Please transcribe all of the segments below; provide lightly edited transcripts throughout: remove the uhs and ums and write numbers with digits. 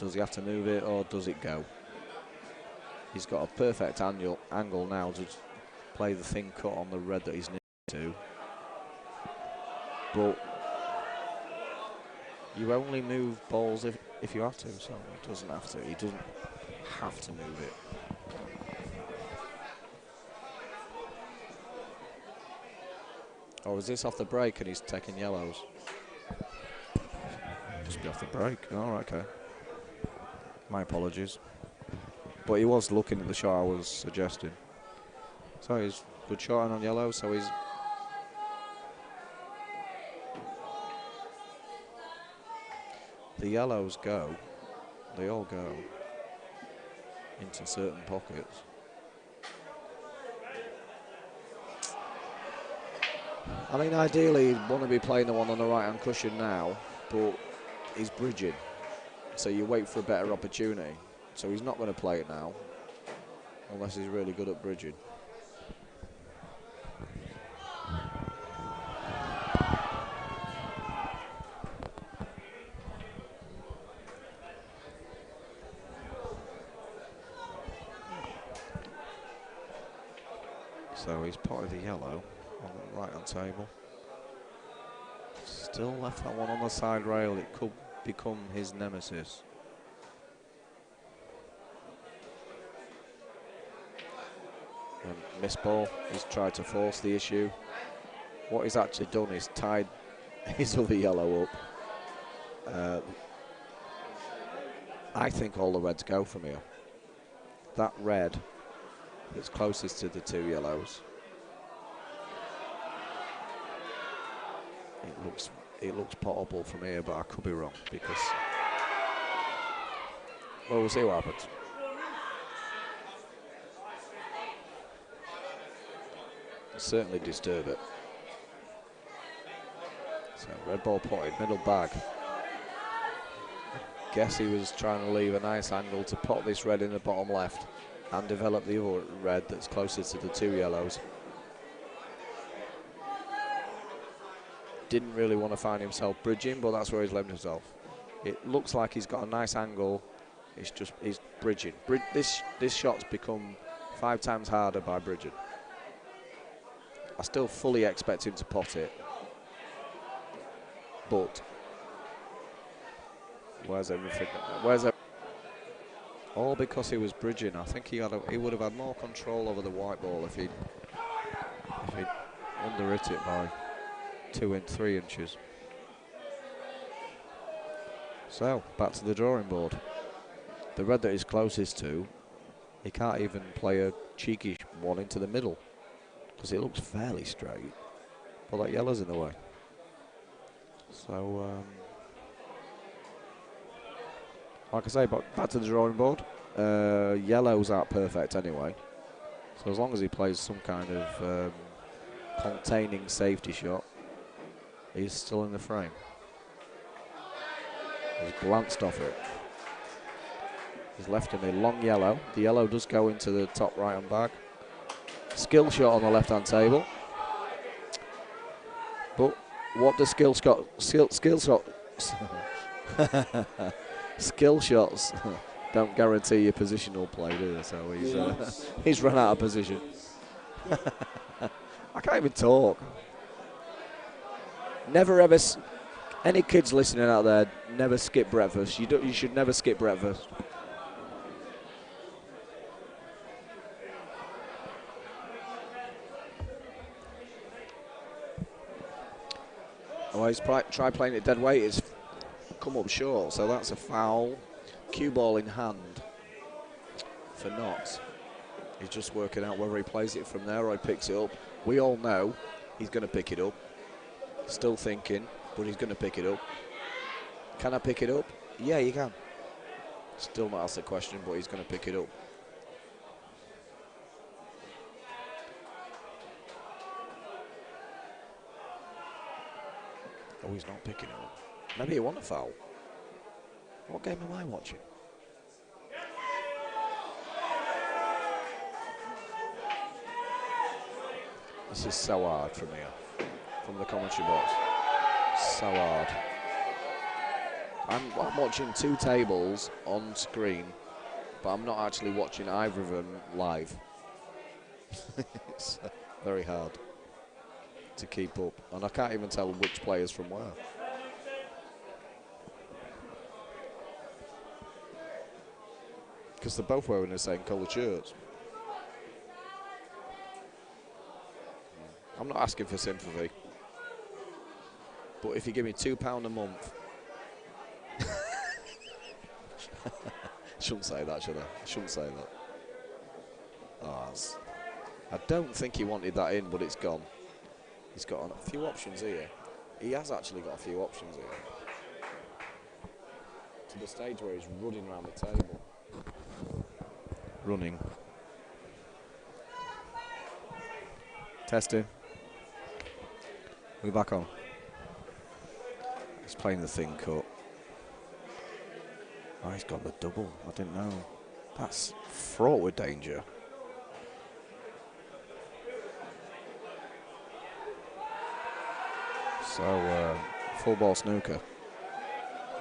Does he have to move it or does it go? He's got a perfect angle now to play the thin cut on the red that he's near to. But you only move balls if you have to, so he doesn't have to. He doesn't have to move it. Or is this off the break and he's taking yellows? Must be off the break. Oh, okay. My apologies. But he was looking at the shot I was suggesting. So he's good shot on yellow, so he's... The yellows go, they all go into certain pockets. I mean, ideally, you'd want to be playing the one on the right-hand cushion now, but he's bridging. So you wait for a better opportunity. So he's not going to play it now, unless he's really good at bridging. So he's potted the yellow on the right-hand table. Still left that one on the side rail. It could become his nemesis. And miss ball. He's tried to force the issue. What he's actually done is tied his other yellow up. I think all the reds go from here. That red that's closest to the two yellows. It looks potable from here, but I could be wrong because, well, we'll see what happens. Certainly disturb it. So red ball potted, middle bag. Guess he was trying to leave a nice angle to pot this red in the bottom left and develop the other red that's closest to the two yellows. Didn't really want to find himself bridging, but that's where he's left himself. It looks like he's got a nice angle. He's bridging. This shot's become 5 times harder by bridging. I still fully expect him to pot it, but where's everything? All because he was bridging. I think he would have had more control over the white ball if he'd underhit it by 2 and 3 inches. So back to the drawing board. The red that he's closest to, he can't even play a cheeky one into the middle because it looks fairly straight, but that yellow's in the way. So like I say, back to the drawing board. Yellows aren't perfect anyway, so as long as he plays some kind of containing safety shot, he's still in the frame. He's glanced off it. He's left him a long yellow. The yellow does go into the top right-hand bag. Skill shot on the left-hand table. But what does skill shots don't guarantee your positional play, do they? So he's run out of position. I can't even talk. Never ever, any kids listening out there, never skip breakfast. You should never skip breakfast. Oh, he's tried playing it dead weight. It's come up short, so that's a foul. Cue ball in hand for NOTTS. He's just working out whether he plays it from there or he picks it up. We all know he's going to pick it up. Still thinking, but he's going to pick it up. Can I pick it up? Yeah, you can. Still not asked the question, but he's going to pick it up. Oh, he's not picking it up. Maybe he won a foul. What game am I watching? This is so hard from here, from the commentary box. So hard. I'm watching two tables on screen, but I'm not actually watching either of them live. It's very hard to keep up, and I can't even tell which player's from where. Because they're both wearing the same coloured shirts. I'm not asking for sympathy, but if you give me £2 a month, shouldn't say that, should I? Shouldn't say that. Oh, I don't think he wanted that in, but it's gone. He's got a few options here. He has actually got a few options here. To the stage where he's running around the table. Running. Testing. We're back on. He's playing the thin cut. Oh, he's got the double. I didn't know. That's fraught with danger. So, full ball snooker.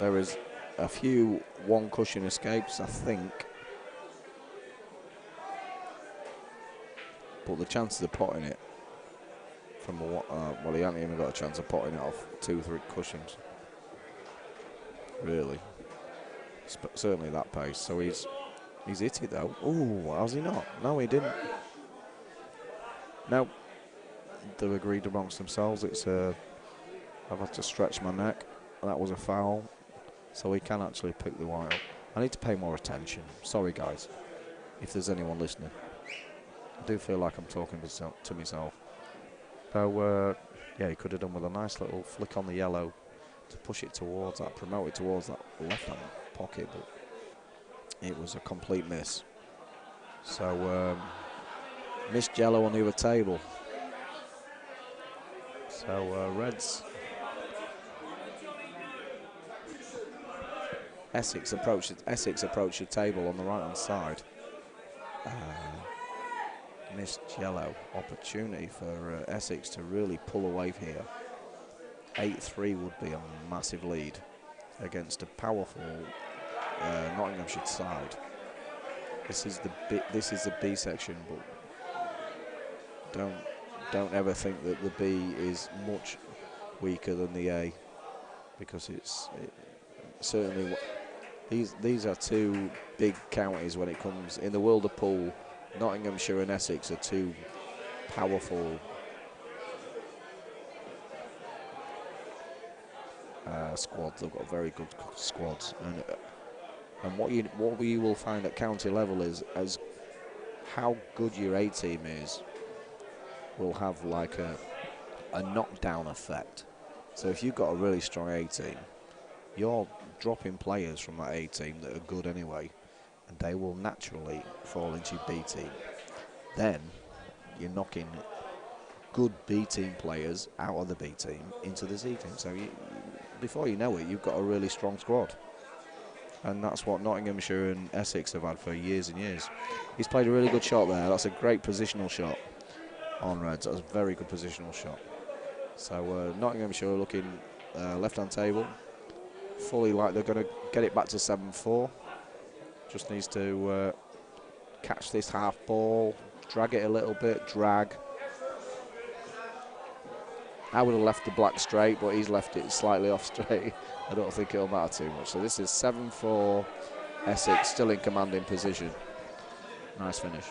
There is a few one cushion escapes, I think. But the chances of potting it from well, he hasn't even got a chance of potting it off 2-3 cushions. Really. Certainly that pace. So he's hit it though. Oh, has he not? No, he didn't. No. They've agreed amongst themselves. It's I've had to stretch my neck. That was a foul. So he can actually pick the white up. I need to pay more attention. Sorry guys, if there's anyone listening. I do feel like I'm talking to myself. So yeah, he could have done with a nice little flick on the yellow to push it towards that, promote it towards that left-hand pocket, but it was a complete miss. So missed yellow on the other table. So Reds. Essex approached the table on the right-hand side. Missed yellow. Opportunity for Essex to really pull away here. 8-3 would be a massive lead against a powerful Nottinghamshire side. This is the B section, but don't ever think that the B is much weaker than the A, because certainly these are two big counties when it comes in the world of pool. Nottinghamshire and Essex are two powerful squads. They've got very good squads, and what you will find at county level is as how good your A team is will have like a knockdown effect. So if you've got a really strong A team, you're dropping players from that A team that are good anyway, and they will naturally fall into your B team. Then you're knocking good B team players out of the B team into the C team. So before you know it, you've got a really strong squad. And that's what Nottinghamshire and Essex have had for years and years. He's played a really good shot there. That's a great positional shot on Reds. That was a very good positional shot. So Nottinghamshire are looking left-hand table. Fully like they're going to get it back to 7-4. Just needs to catch this half ball, drag it a little bit, drag. I would have left the black straight, but he's left it slightly off straight. I don't think it'll matter too much. So this is 7-4, Essex still in commanding position. Nice finish.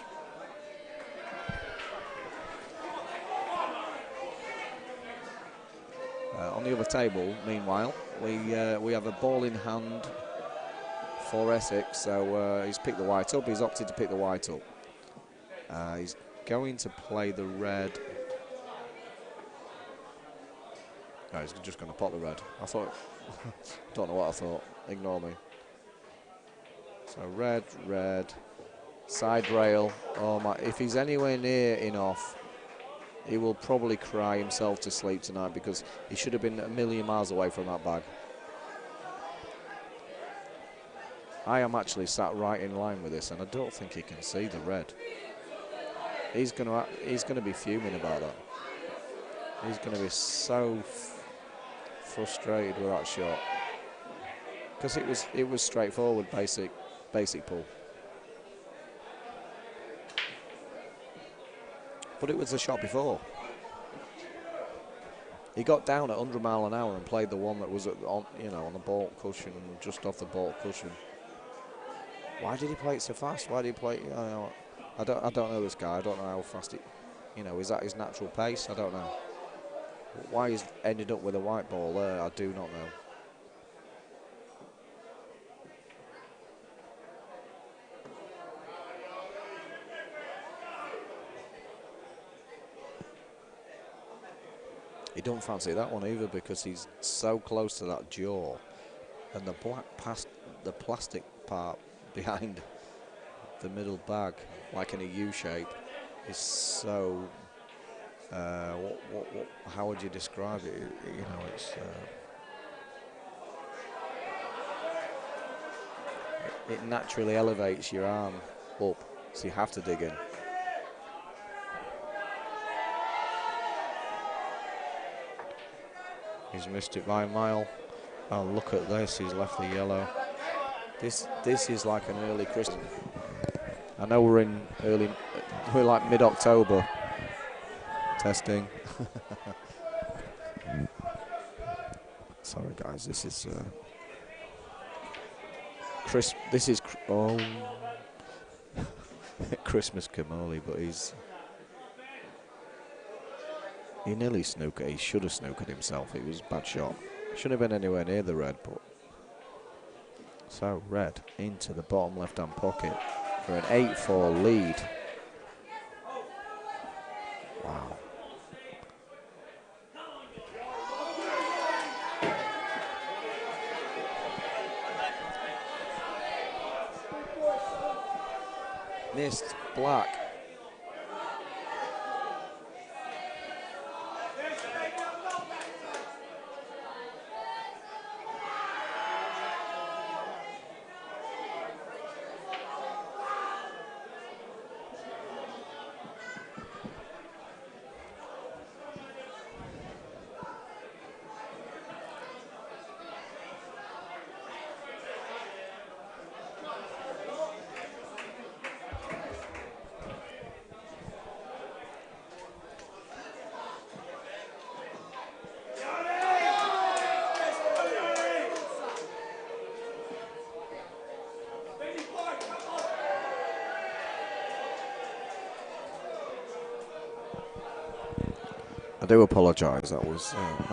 On the other table, meanwhile, we have a ball in hand for Essex. So he's picked the white up. He's opted to pick the white up. He's going to play the red. No, he's just going to pot the red. I thought, don't know what I thought. Ignore me. So red, side rail. Oh my! If he's anywhere near in off, he will probably cry himself to sleep tonight, because he should have been a million miles away from that bag. I am actually sat right in line with this, and I don't think he can see the red. He's going to be fuming about that. He's going to be so frustrated with that shot. because it was straightforward, basic pull. But it was the shot before. He got down at 100 mile an hour and played the one that was on the baulk cushion, just off the baulk cushion. Why did he play it so fast? Why did he play? I don't know this guy. I don't know how fast it. Is that his natural pace? I don't know. Why he's ended up with a white ball there, I do not know. He don't fancy that one either because he's so close to that jaw, and the the plastic part behind the middle bag, like in a U shape, is so. How would you describe it? It's. It naturally elevates your arm up, so you have to dig in. He's missed it by a mile. Oh, look at this, he's left the yellow. This is like an early Christmas. I know we're like mid-October. Testing. Sorry guys, this is Christmas Kamali, but he nearly snookered. He should have snookered himself. It was a bad shot. Shouldn't have been anywhere near the red, but so red into the bottom left-hand pocket for an 8-4 lead. Wow. Missed black. I do apologise. That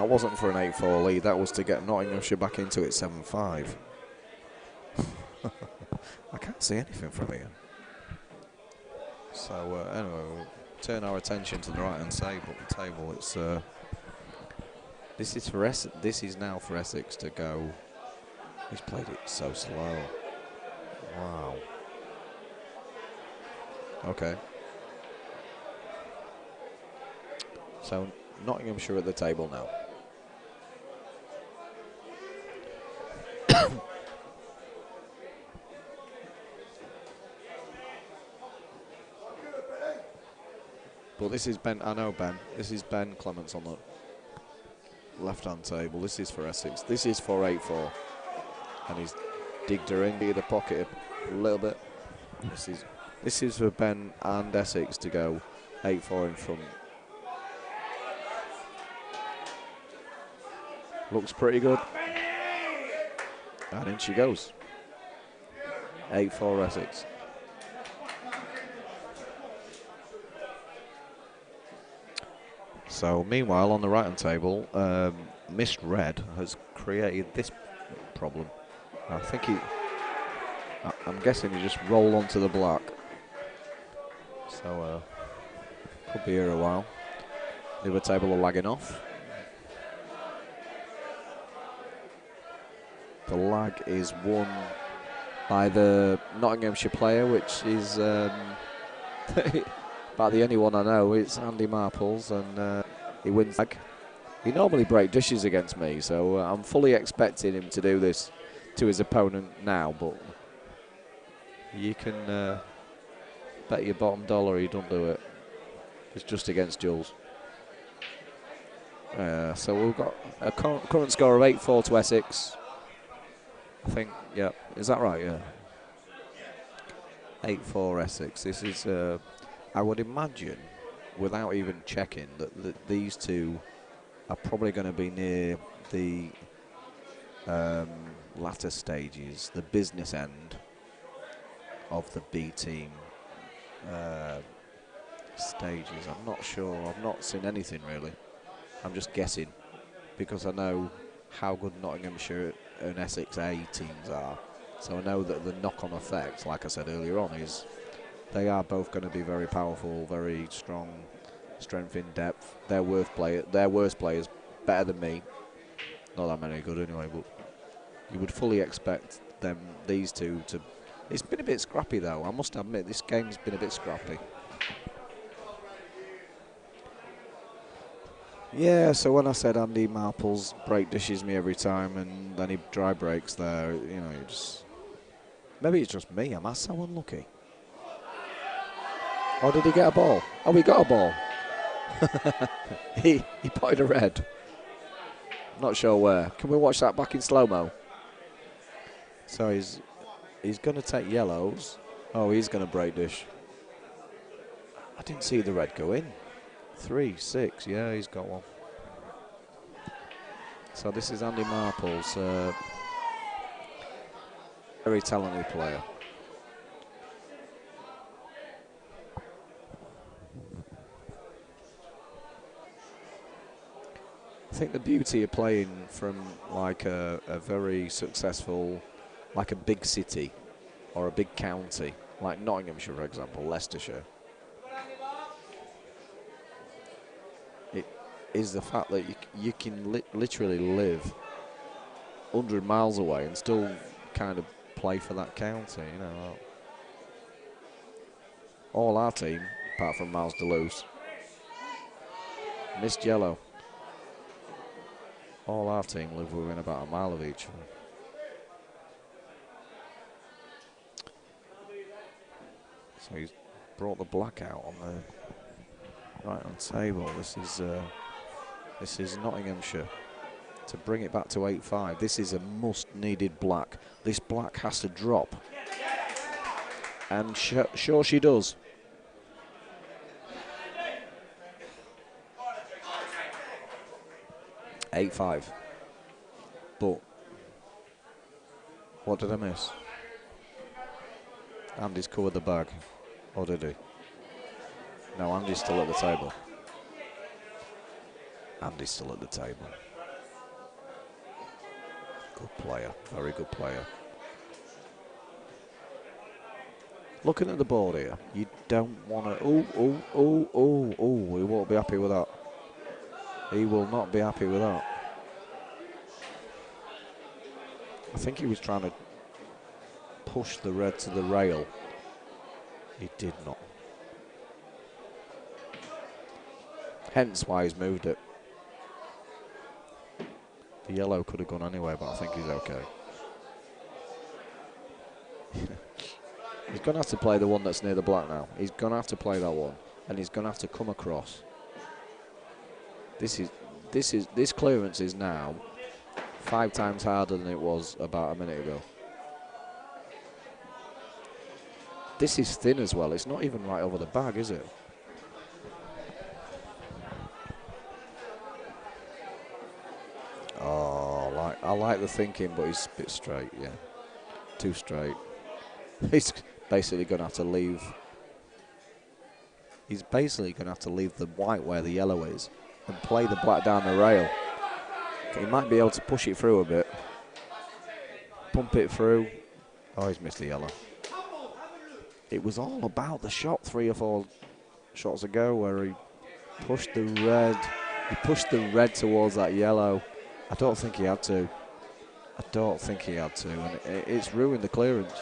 wasn't for an 8-4 lead. That was to get Nottinghamshire back into it 7-5. I can't see anything from here. So anyway, we'll turn our attention to the right-hand side table. It's this is now for Essex to go. He's played it so slow. Wow. Okay. So Nottinghamshire at the table now. But this is Ben. I know Ben. This is Ben Clements on the left-hand table. This is for Essex. This is for 8-4, and he's digged her into the pocket a little bit. This is for Ben and Essex to go 8-4 in front. Looks pretty good. And in she goes. 8-4 Essex. So meanwhile on the right hand table, missed red has created this problem. I think I'm guessing he just rolled onto the black. So could be here a while. The other table are lagging off. The lag is won by the Nottinghamshire player, which is about the only one I know. It's Andy Marples, and he wins lag. He normally breaks dishes against me, so I'm fully expecting him to do this to his opponent now, but you can bet your bottom dollar he don't do it. It's just against Jules. So we've got a current score of 8-4 to Essex. I think, yeah. Is that right? Yeah. 8-4 Essex. This is, I would imagine, without even checking, that these two are probably going to be near the latter stages, the business end of the B team stages. I'm not sure. I've not seen anything really. I'm just guessing because I know how good Nottinghamshire and Essex A teams are. So I know that the knock-on effect, like I said earlier on, is they are both going to be very powerful, very strong, strength in depth. Their worst players better than me. Not that many good anyway, but you would fully expect these two to. It's been a bit scrappy though. I must admit, this game's been a bit scrappy. Yeah, so when I said Andy Marples break dishes me every time and then he dry breaks there, you know, maybe it's just me. Am I so unlucky? Or did he get a ball? Oh, he got a ball. he potted a red. Not sure where. Can we watch that back in slow-mo? So he's going to take yellows. Oh, he's going to break dish. I didn't see the red go in. 3-6, yeah, he's got one. So this is Andy Marples, very talented player. I think the beauty of playing from like a very successful, like a big city or a big county, like Nottinghamshire, for example, Leicestershire, it is the fact that you can literally live 100 miles away and still kind of play for that county, you know. All our team, apart from Miles Deleuze, missed yellow. All our team live within about a mile of each other. So he's brought the black out on the right hand table. This is Nottinghamshire to bring it back to 8-5. This is a must-needed black. This black has to drop, and sure she does. (8-5). But what did I miss? Andy's covered the bag, or did he? No, Andy's still at the table. Andy's still at the table. Good player, very good player. Looking at the board here, you don't want to. He won't be happy with that. He will not be happy with that. I think he was trying to push the red to the rail. He did not. Hence why he's moved it. The yellow could have gone anywhere, but I think he's okay. He's going to have to play the one that's near the black now. He's going to have to play that one, and he's going to have to come across. This clearance is now 5 times harder than it was about a minute ago. This is thin as well. It's not even right over the bag, is it? Oh, I like the thinking, but he's a bit straight, yeah. Too straight. He's basically going to have to leave. He's basically going to have to leave the white where the yellow is and play the black down the rail. He might be able to push it through a bit. Pump it through. Oh, he's missed the yellow. It was all about the shot 3 or 4 shots ago where he pushed the red. He pushed the red towards that yellow. I don't think he had to. And it's ruined the clearance.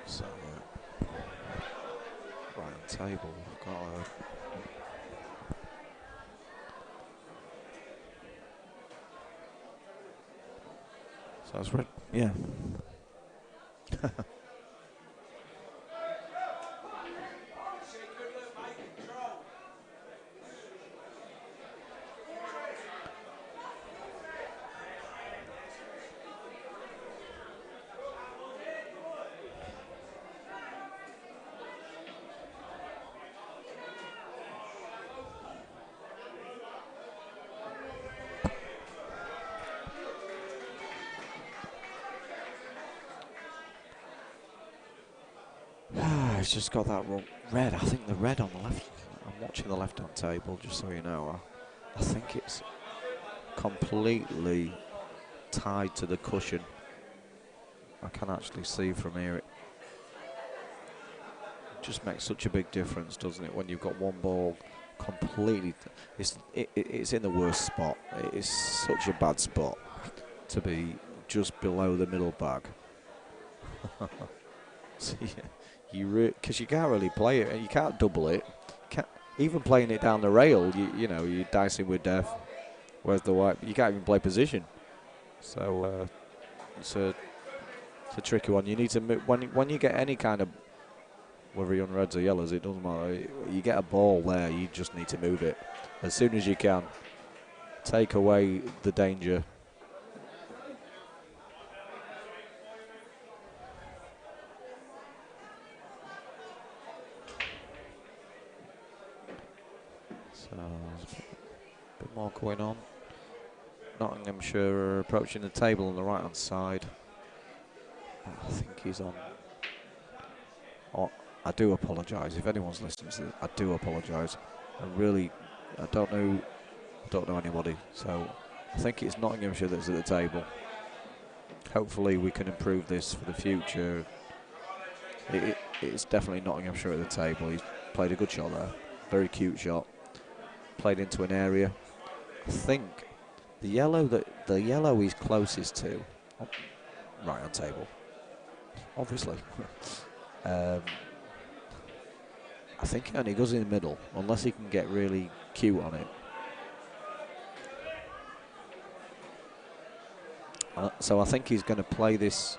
So, right on table, we've got That's right. Yeah. He's just got that red. I think the red on the left. I'm watching the left-hand table, just so you know. I think it's completely tied to the cushion. I can actually see from here. It just makes such a big difference, doesn't it, when you've got one ball completely. It's in the worst spot. It is such a bad spot to be just below the middle bag. So, yeah. Because you can't really play it, and you can't double it. Even playing it down the rail, you know, you're dicing with death. Where's the white? You can't even play position. So it's a tricky one. You need to move when you get any kind of, whether you're on reds or yellows, it doesn't matter. You get a ball there, you just need to move it as soon as you can. Take away the danger. So a bit more going on. Nottinghamshire approaching the table on the right hand side. I think he's on. Oh, I do apologise if anyone's listening to this. I do apologise. I don't know anybody. So I think it's Nottinghamshire that's at the table. Hopefully we can improve this for the future. It's definitely Nottinghamshire at the table. He's played a good shot there. Very cute shot. Played into an area. I think the yellow he's closest to, right on table, obviously. I think he only goes in the middle, unless he can get really cute on it. So I think he's going to play this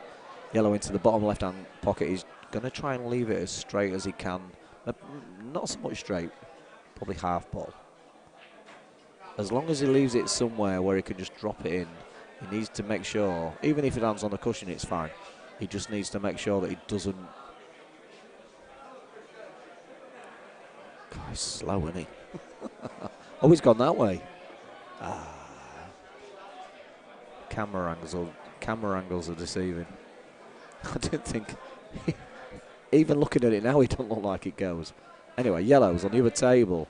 yellow into the bottom left-hand pocket. He's going to try and leave it as straight as he can. Not so much straight, probably half ball. As long as he leaves it somewhere where he can just drop it in, he needs to make sure, even if it lands on the cushion, it's fine. He just needs to make sure that he doesn't. God, he's slow, isn't he? Oh, he's gone that way. Camera angles are deceiving. I don't think. Even looking at it now, he doesn't look like it goes. Anyway, yellow's on the other table.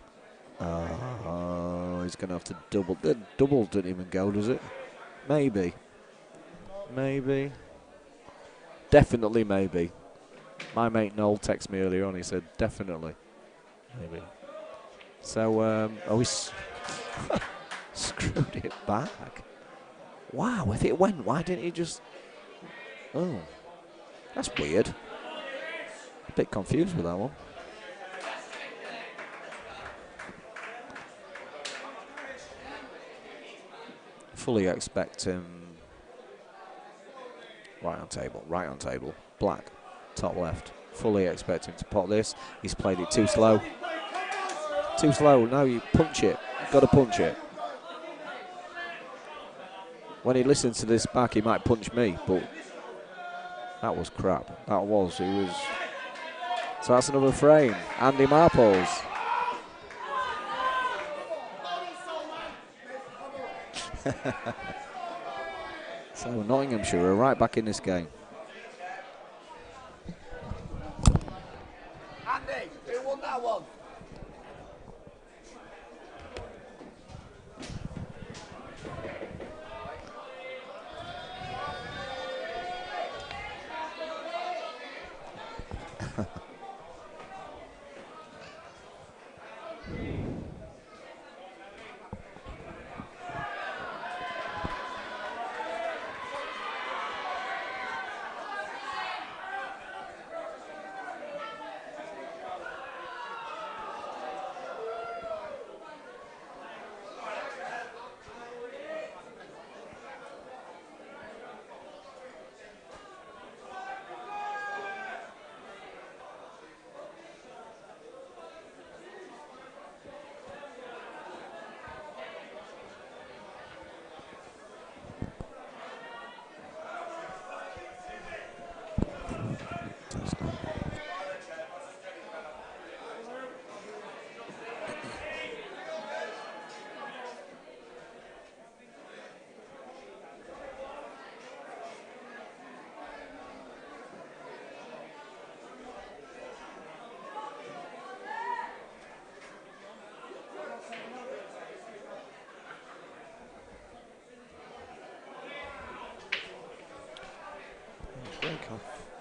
He's going to have to double. The double didn't even go, does it? Maybe. Definitely maybe. My mate Noel texted me earlier on. He said definitely. Maybe. So, he's screwed it back. Wow, if it went, why didn't he just... Oh, that's weird. A bit confused with that one. Fully expect him... Right on table. Black, top left. Fully expect him to pot this. He's played it too slow. No, you punch it. You've got to punch it. When he listens to this back, he might punch me, but that was crap. He was. So that's another frame. Andy Marples. So Nottinghamshire are right back in this game. Andy, who won that one?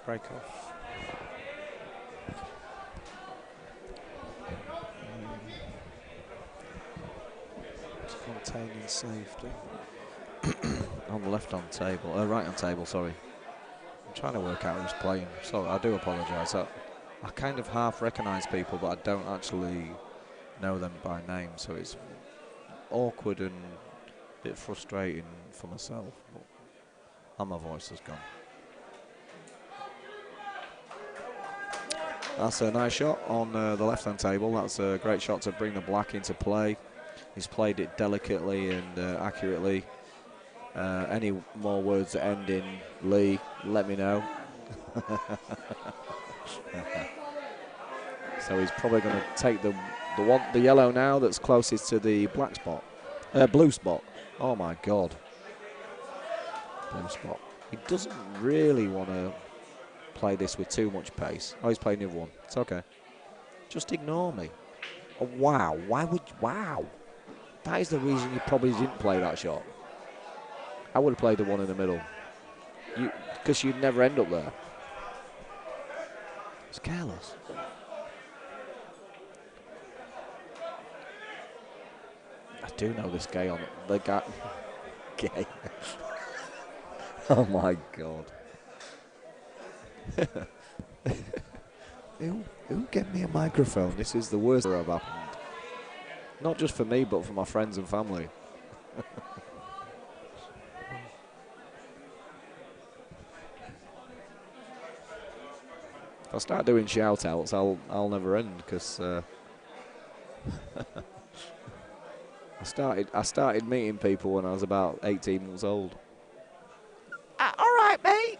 Break off. It's containing safety. On the left-hand table, right-hand table, sorry. I'm trying to work out who's playing. Sorry, I do apologise. I kind of half recognise people, but I don't actually know them by name, so it's awkward and a bit frustrating for myself. And my voice has gone. That's a nice shot on the left-hand table. That's a great shot to bring the black into play. He's played it delicately and accurately. Any more words that end in Lee, let me know. So he's probably going to take the yellow now that's closest to the black spot. Blue spot. Oh my God. Blue spot. He doesn't really want to play this with too much pace. Oh, he's playing the other one. It's okay. Just ignore me. Oh, wow. Why would... Wow. That is the reason you probably didn't play that shot. I would have played the one in the middle. Because you'd never end up there. It's careless. I do know this gay on the guy. Gay. Oh my God. Who get me a microphone? This is the worst that ever happened. Not just for me, but for my friends and family. If I start doing shout-outs, I'll never end, because I started meeting people when I was about 18 months old. All right, mate.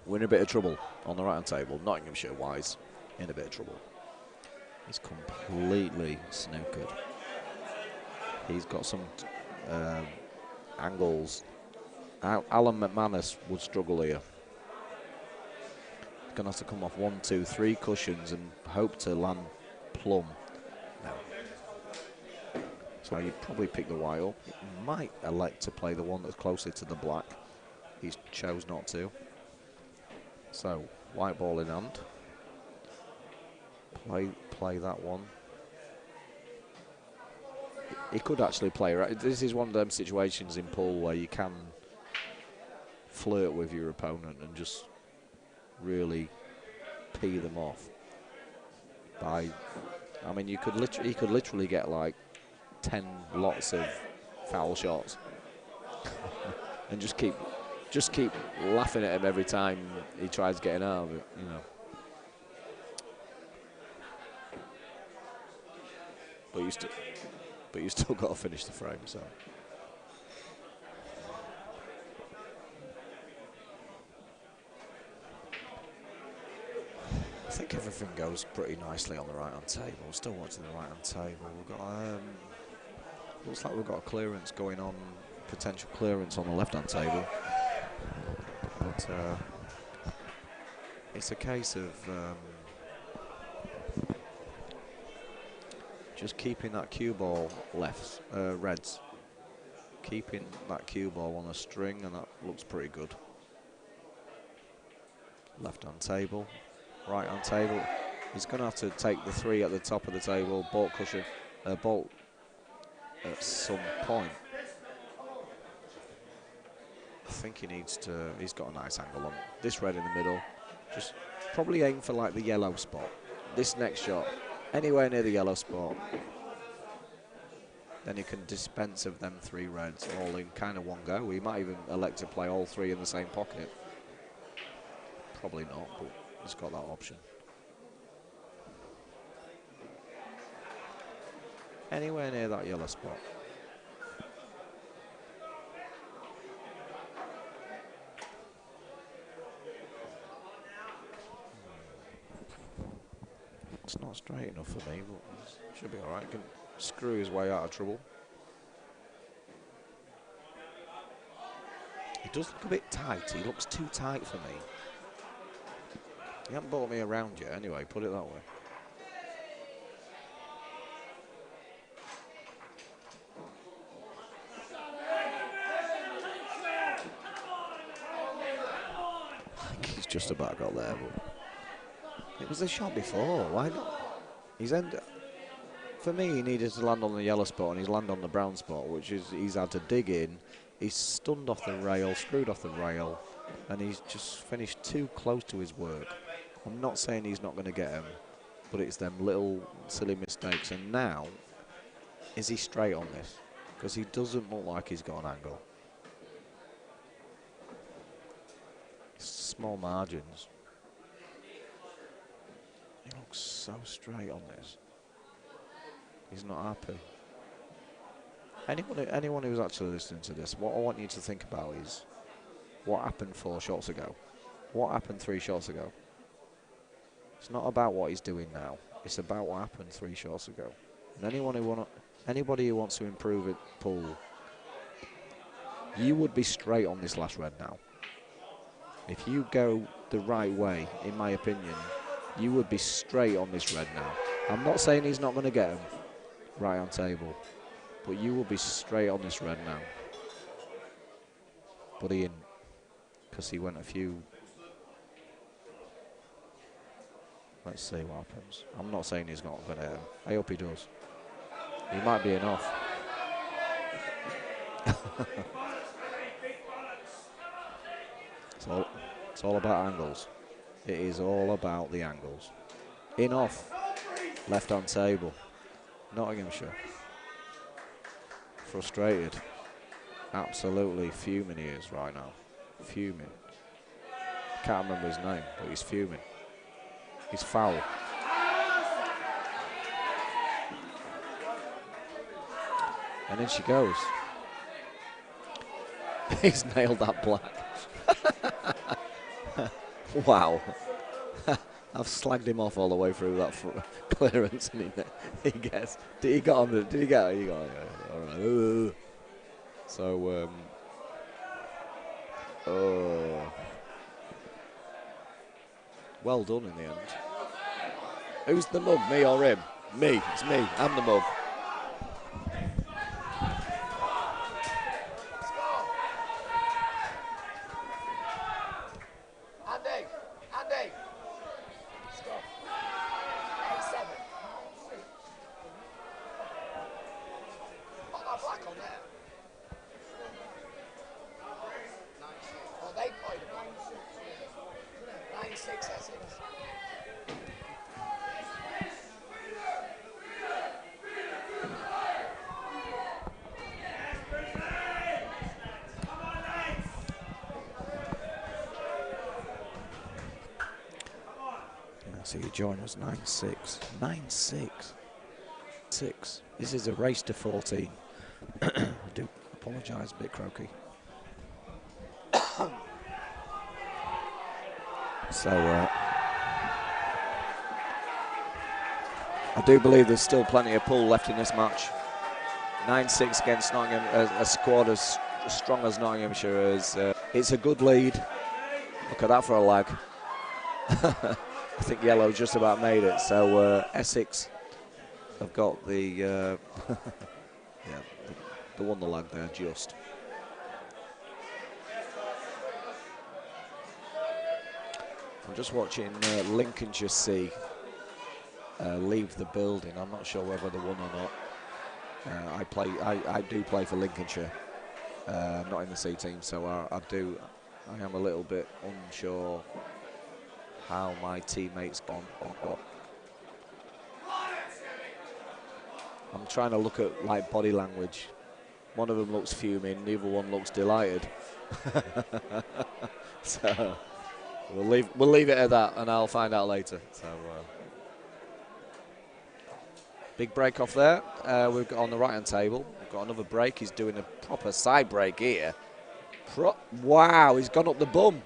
We're in a bit of trouble on the right-hand table. Nottinghamshire-wise, in a bit of trouble. He's completely snookered. He's got some angles. Alan McManus would struggle here. He's going to have to come off 1, 2, 3 cushions and hope to land plumb. No. So you'd probably pick the white up. He might elect to play the one that's closer to the black. He's chose not to. So, white ball in hand. Play that one. He could actually play, right? This is one of them situations in pool where you can flirt with your opponent and just really pee them off. I mean, he could literally get like 10 lots of foul shots and just keep laughing at him every time he tries getting out of it, you know. But you still got to finish the frame, so. I think everything goes pretty nicely on the right-hand table. We're still watching the right-hand table. We've got looks like we've got a clearance going on, potential clearance on the left-hand table. But it's a case of just keeping that cue ball left, reds. Keeping that cue ball on a string, and that looks pretty good. Left-hand table, right-hand table. He's going to have to take the 3 at the top of the table, bolt cushion, bolt at some point. I think he needs to, he's got a nice angle on this red in the middle. Just probably aim for like the yellow spot. This next shot, anywhere near the yellow spot. Then he can dispense of them 3 reds all in kind of one go. He might even elect to play all 3 in the same pocket. Probably not, but he's got that option. Anywhere near that yellow spot. straight enough for me, but should be all right. Can screw his way out of trouble. He does look a bit tight. He looks too tight for me. He hasn't brought me around yet anyway, put it that way. I think he's just about got there, but it was the shot before. Why not? For me, he needed to land on the yellow spot, and he's landed on the brown spot, which is he's had to dig in. He's stunned off the rail, screwed off the rail, and he's just finished too close to his work. I'm not saying he's not going to get him, but it's them little silly mistakes. And now, is he straight on this? Because he doesn't look like he's got an angle. Small margins. He looks so straight on this. He's not happy. Anyone who's actually listening to this, what I want you to think about is what happened 4 shots ago. What happened 3 shots ago? It's not about what he's doing now. It's about what happened 3 shots ago. And anybody who wants to improve it, pull, you would be straight on this last red now. If you go the right way, in my opinion, you would be straight on this red now. I'm not saying he's not going to get him right on table, but you will be straight on this red now. But he didn't, because he went a few. Let's see what happens. I'm not saying he's not going to hit him. I hope he does. He might be enough. It's all about angles. It is all about the angles. In off. Left on table. Nottinghamshire. Frustrated. Absolutely fuming he is right now. Fuming. Can't remember his name, but he's fuming. He's foul. And in she goes. He's nailed that black. Wow. I've slagged him off all the way through that clearance, and he gets. Did he get on the? Did he get? He got. All right. So. Well done in the end. Who's the mug? Me or him? Me. It's me. I'm the mug. Andy. Stop. 87. Got that black on there. Oh, they played a black. 96 Essex. So you join us 9-6. 9-6. 6. This is a race to 14. I do apologise, a bit croaky. So I do believe there's still plenty of pull left in this match. 9-6 against Nottingham, a squad as strong as Nottinghamshire is. It's a good lead. Look at that for a lag. I think yellow just about made it. So Essex have got the yeah, they won the lag there just. I'm just watching Lincolnshire C leave the building. I'm not sure whether they won or not. I do play for Lincolnshire, not in the C team, so I am a little bit unsure how my teammates gone. I'm trying to look at like body language. One of them looks fuming, the other one looks delighted. So we'll leave it at that, and I'll find out later. So big break off there. We've got on the right hand table. We've got another break. He's doing a proper side break here. Wow, he's gone up the bum.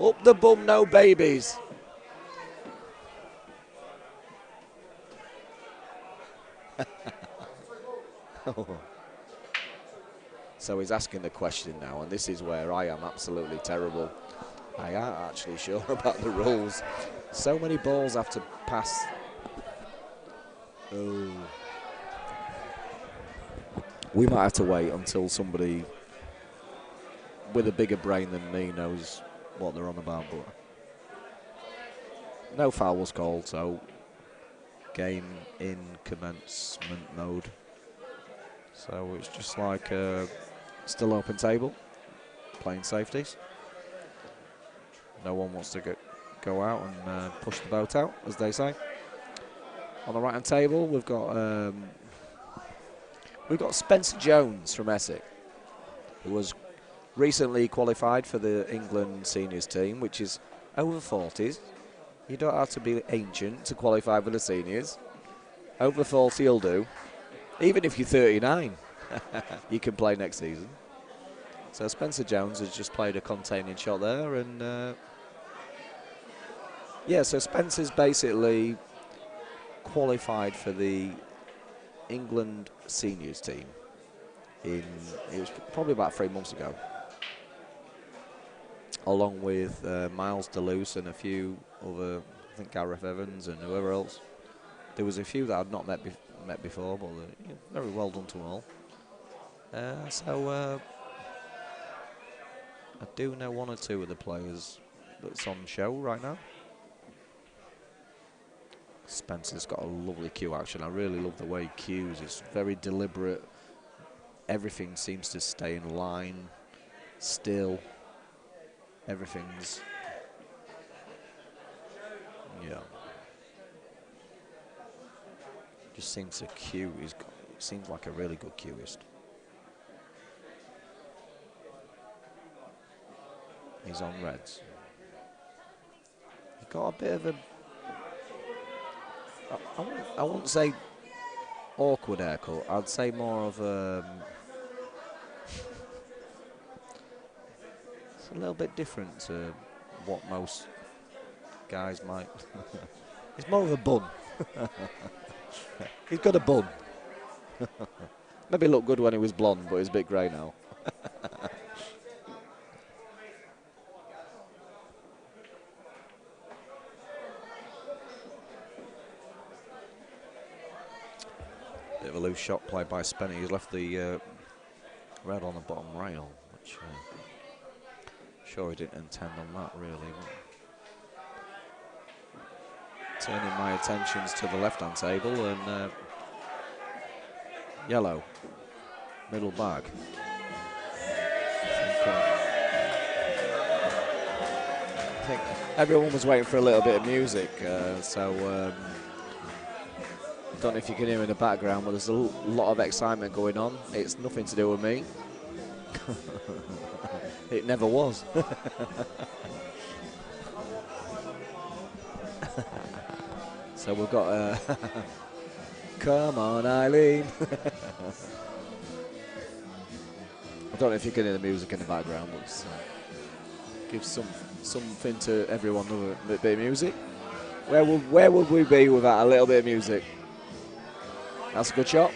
Up the bum, no babies. So he's asking the question now, and this is where I am absolutely terrible. I aren't actually sure about the rules. So many balls have to pass. Oh. We might have to wait until somebody with a bigger brain than me knows what they're on about. But no foul was called, so game in commencement mode. So it's just like still open table, playing safeties. No one wants to go out and push the boat out, as they say. On the right-hand table, we've got Spencer Jones from Essex, who was recently qualified for the England seniors team, which is over 40s. You don't have to be ancient to qualify for the seniors. Over 40 will do. Even if you're 39, you can play next season. So Spencer Jones has just played a containing shot there, and yeah, so Spencer's basically qualified for the England seniors team. It was probably about 3 months ago, along with Miles Deleuze and a few other, I think Gareth Evans and whoever else. There was a few that I'd not met before, but very well done to them all. So I do know one or two of the players that's on show right now. Spencer's got a lovely cue action. I really love the way he cues. It's very deliberate. Everything seems to stay in line, still. Everything's, yeah. Just seems to cue. Seems like a really good cueist. He's on reds. He got a bit of a, I wouldn't say awkward haircut. I'd say more of it's a little bit different to what most guys might. It's more of a bun. He's got a bun. Maybe looked good when he was blonde, but he's a bit grey now. Bit of a loose shot played by Spenny. He's left the red on the bottom rail, which sure he didn't intend on that really. Turning my attentions to the left-hand table, and yellow, middle bag. I think everyone was waiting for a little bit of music, so I don't know if you can hear in the background, but there's a lot of excitement going on. It's nothing to do with me. It never was. So we've got come on, Eileen. I don't know if you can hear the music in the background, but gives something to everyone, a bit of music. Where would we be without a little bit of music? That's a good shot.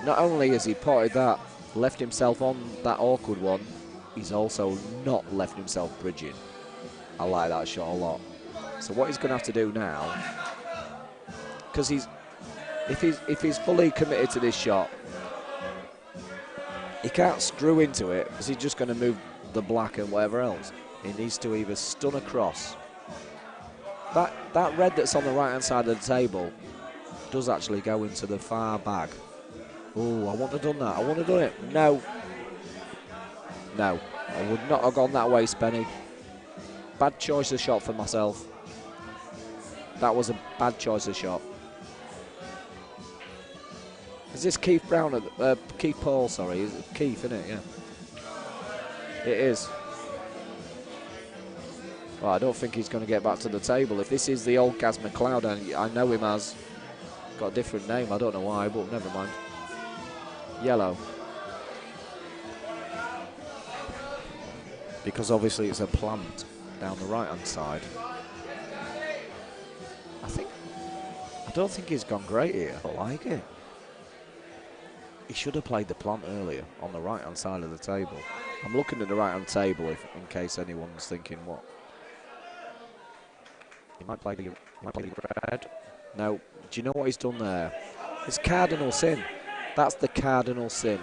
Not only has he potted that, left himself on that awkward one, he's also not left himself bridging. I like that shot a lot. So what he's going to have to do now, because if he's fully committed to this shot, he can't screw into it because he's just going to move the black and whatever else. He needs to either stun across. That red that's on the right hand side of the table does actually go into the far bag. Oh, I wouldn't have done that. I wouldn't have done it. No. No. I would not have gone that way, Spenny. Bad choice of shot for myself. That was a bad choice of shot. Is this Keith Brown? Keith Paul, sorry. Is it Keith, isn't it? Yeah. It is. Well, I don't think he's going to get back to the table. If this is the old Gaz McLeod, and I know him as, got a different name. I don't know why, but never mind. Yellow. Because obviously it's a plant down the right-hand side. I don't think he's gone great here. I like it. He should have played the plant earlier on the right-hand side of the table. I'm looking at the right-hand table in case anyone's thinking what. He might play the red. No, do you know what he's done there? It's cardinal sin. That's the cardinal sin.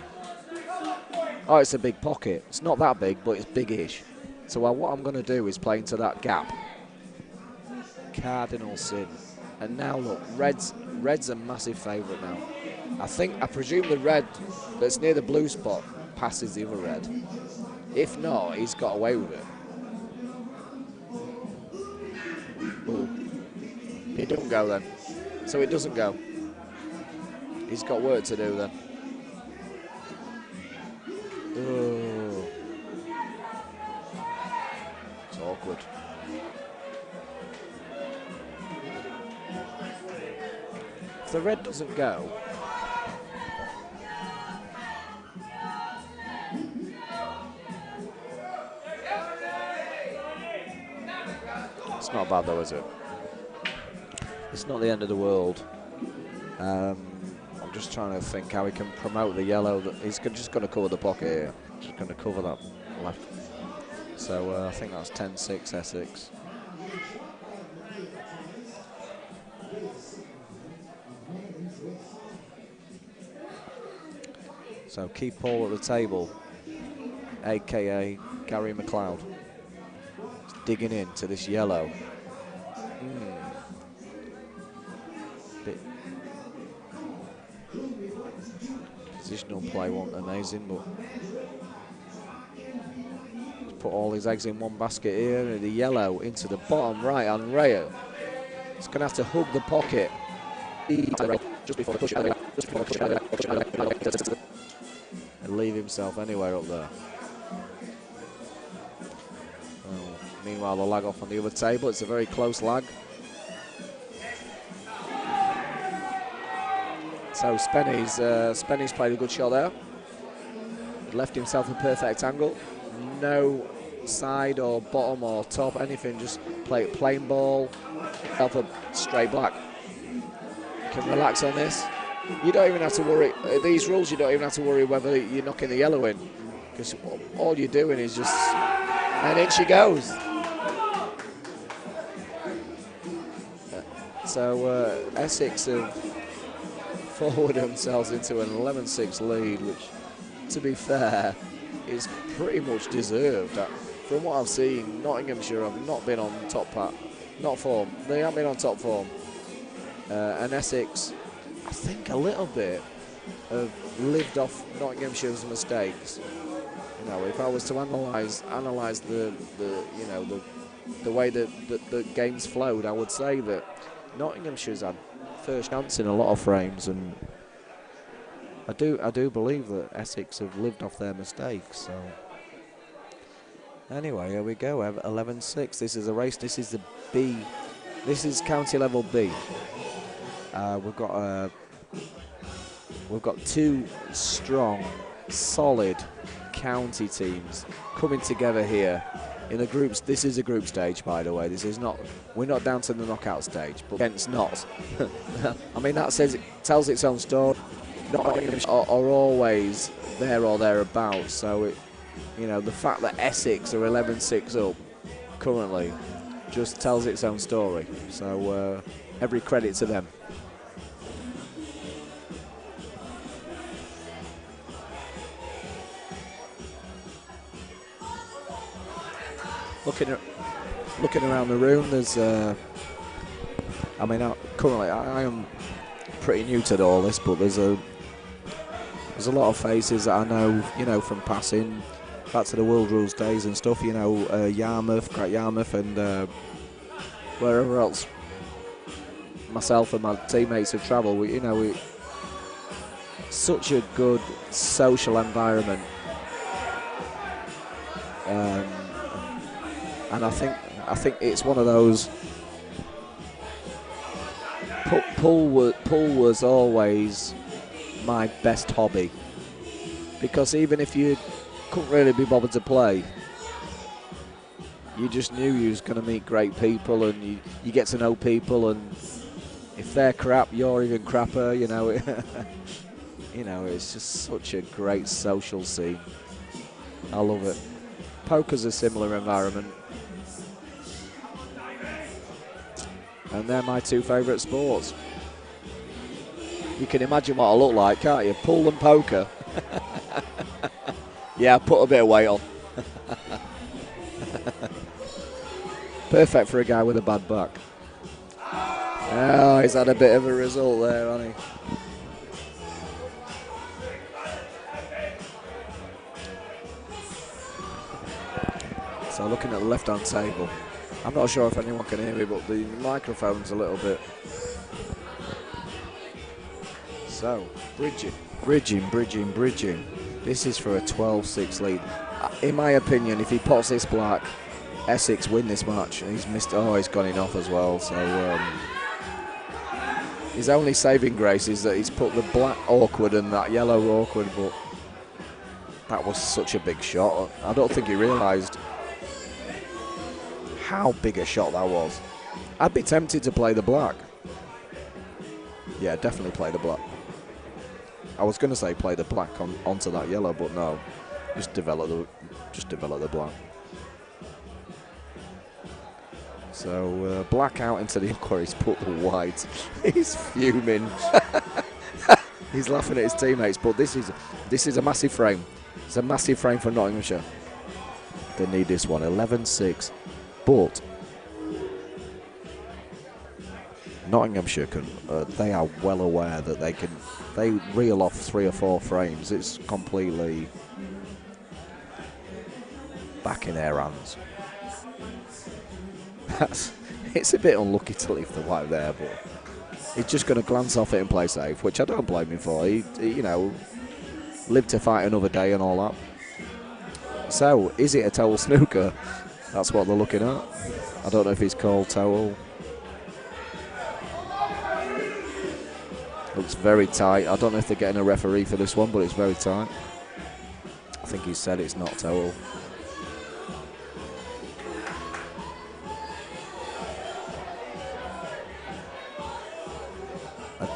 Oh, it's a big pocket. It's not that big, but it's big-ish. So what I'm going to do is play into that gap. Cardinal sin. And now look, red's a massive favourite now. I presume the red that's near the blue spot passes the other red. If not, he's got away with it. Ooh. It don't go then. So it doesn't go. He's got work to do then. Oh. It's awkward. If the red doesn't go, it's not bad though, is it? It's not the end of the world. I'm just trying to think how he can promote the yellow. He's just going to cover the pocket here. Just going to cover that left. So I think that's 10-6 Essex. So keep Paul at the table, aka Gary McLeod. He's digging into this yellow. Bit positional play wasn't amazing, but he's put all his eggs in one basket here. The yellow into the bottom right on rail. He's going to have to hug the pocket. Just before the push and leave himself anywhere up there. Well, meanwhile, the lag off on the other table. It's a very close lag. So Spenny's played a good shot there. He left himself a perfect angle. No side or bottom or top, anything. Just play plain ball. Help a straight black. Can relax on this. You don't even have to worry. These rules, you don't even have to worry whether you're knocking the yellow in, because all you're doing is just, and in she goes. So Essex have forwarded themselves into an 11-6 lead, which, to be fair, is pretty much deserved. From what I've seen, Nottinghamshire have not been on not form. They haven't been on top form, and Essex, I think, a little bit have lived off Nottinghamshire's mistakes. You know, if I was to analyse the way that the games flowed, I would say that Nottinghamshire's had first chance in a lot of frames, and I do believe that Essex have lived off their mistakes. So anyway, here we go. 11-6. This is a race. This is the B. This is county level B. We've got two strong, solid county teams coming together here in the groups. This is a group stage, by the way. This is not. We're not down to the knockout stage, but against NOTTS. I mean, that tells its own story. Nottingham are always there or thereabouts. So the fact that Essex are 11-6 up currently just tells its own story. So every credit to them. Looking around the room, there's currently I am pretty new to all this, but there's a lot of faces that I know, from passing back to the World Rules days and stuff, Yarmouth, Great Yarmouth, and wherever else myself and my teammates have travelled. We such a good social environment. And I think it's one of those. Pool was always my best hobby, because even if you couldn't really be bothered to play, you just knew you was going to meet great people, and you get to know people, and if they're crap, you're even crapper. You know, it's just such a great social scene. I love it. Poker's a similar environment. And they're my two favourite sports. You can imagine what I look like, can't you? Pool and poker. Yeah, put a bit of weight on. Perfect for a guy with a bad back. Oh, he's had a bit of a result there, hasn't he? So looking at the left-hand table, I'm not sure if anyone can hear me, but the microphone's a little bit. So, bridging. This is for a 12-6 lead. In my opinion, if he pots this black, Essex win this match. And he's missed. Oh, he's gone enough as well. So his only saving grace is that he's put the black awkward and that yellow awkward. But that was such a big shot. I don't think he realised how big a shot that was. I'd be tempted to play the black. Yeah, definitely play the black. I was going to say play the black onto that yellow, but no, just develop the black. So black out into the awkward. He's put the white. He's fuming. He's laughing at his teammates. But this is a massive frame. It's a massive frame for Nottinghamshire. They need this one. 11-6. But Nottinghamshire they are well aware that they reel off 3 or 4 frames. It's completely back in their hands. It's a bit unlucky to leave the white there, but he's just going to glance off it and play safe, which I don't blame him for. He you know, lived to fight another day and all that. So, is it a towel snooker? That's what they're looking at. I don't know if he's called towel. Looks very tight. I don't know if they're getting a referee for this one, but it's very tight. I think he said it's not towel. I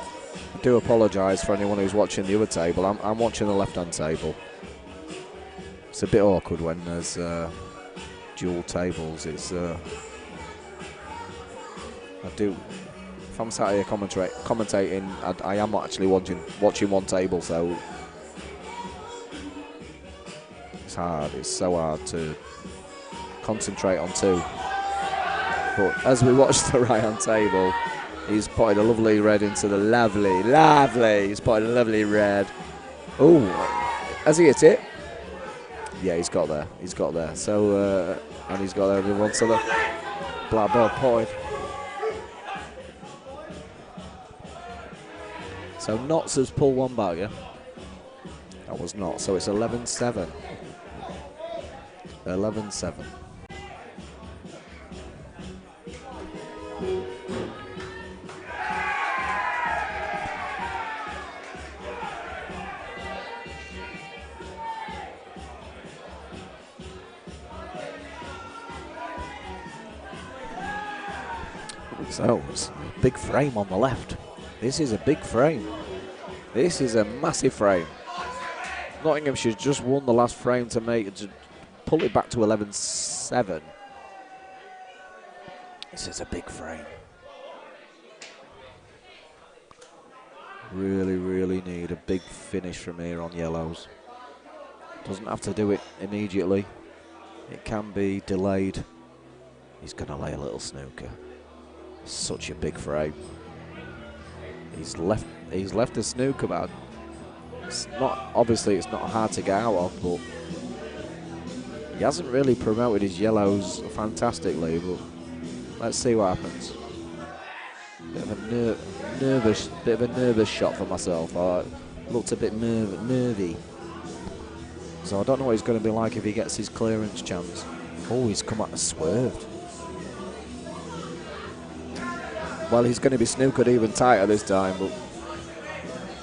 do apologise for anyone who's watching the other table. I'm watching the left-hand table. It's a bit awkward when there's dual tables. It's I do. If I'm sat here commentating, I am actually watching one table, so it's hard. It's so hard to concentrate on two. But as we watch the right-hand table, he's putting a lovely red into the lovely. He's putting a lovely red. Oh, has he hit it? Yeah, he's got there. So, and he's got there the one to the Blackball point. So Notts has pulled one back, yeah? That was not. So it's 11-7. 11-7. So it's a big frame on the left. This is a big frame. This is a massive frame. Nottinghamshire's just won the last frame to pull it back to 11-7. This is a big frame. Really need a big finish from here on yellows. Doesn't have to do it immediately. It can be delayed. He's going to lay a little snooker. Such a big frame. He's left the snooker bad. It's not hard to get out of, but he hasn't really promoted his yellows fantastically. But let's see what happens. Bit of a nervous shot for myself. I looked a bit nervy. So I don't know what he's going to be like if he gets his clearance chance. Oh, he's come out and swerved. Well, he's going to be snookered even tighter this time, but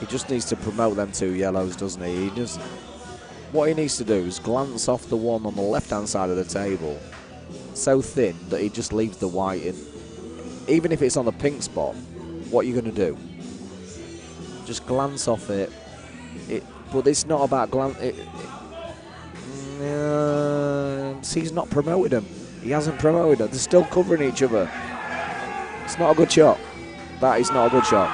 he just needs to promote them two yellows, doesn't he? What he needs to do is glance off the one on the left-hand side of the table, so thin that he just leaves the white in. Even if it's on the pink spot, what are you going to do? Just glance off it But it's not about see, he's not promoted him. He hasn't promoted them. They're still covering each other. It's not a good shot. That is not a good shot.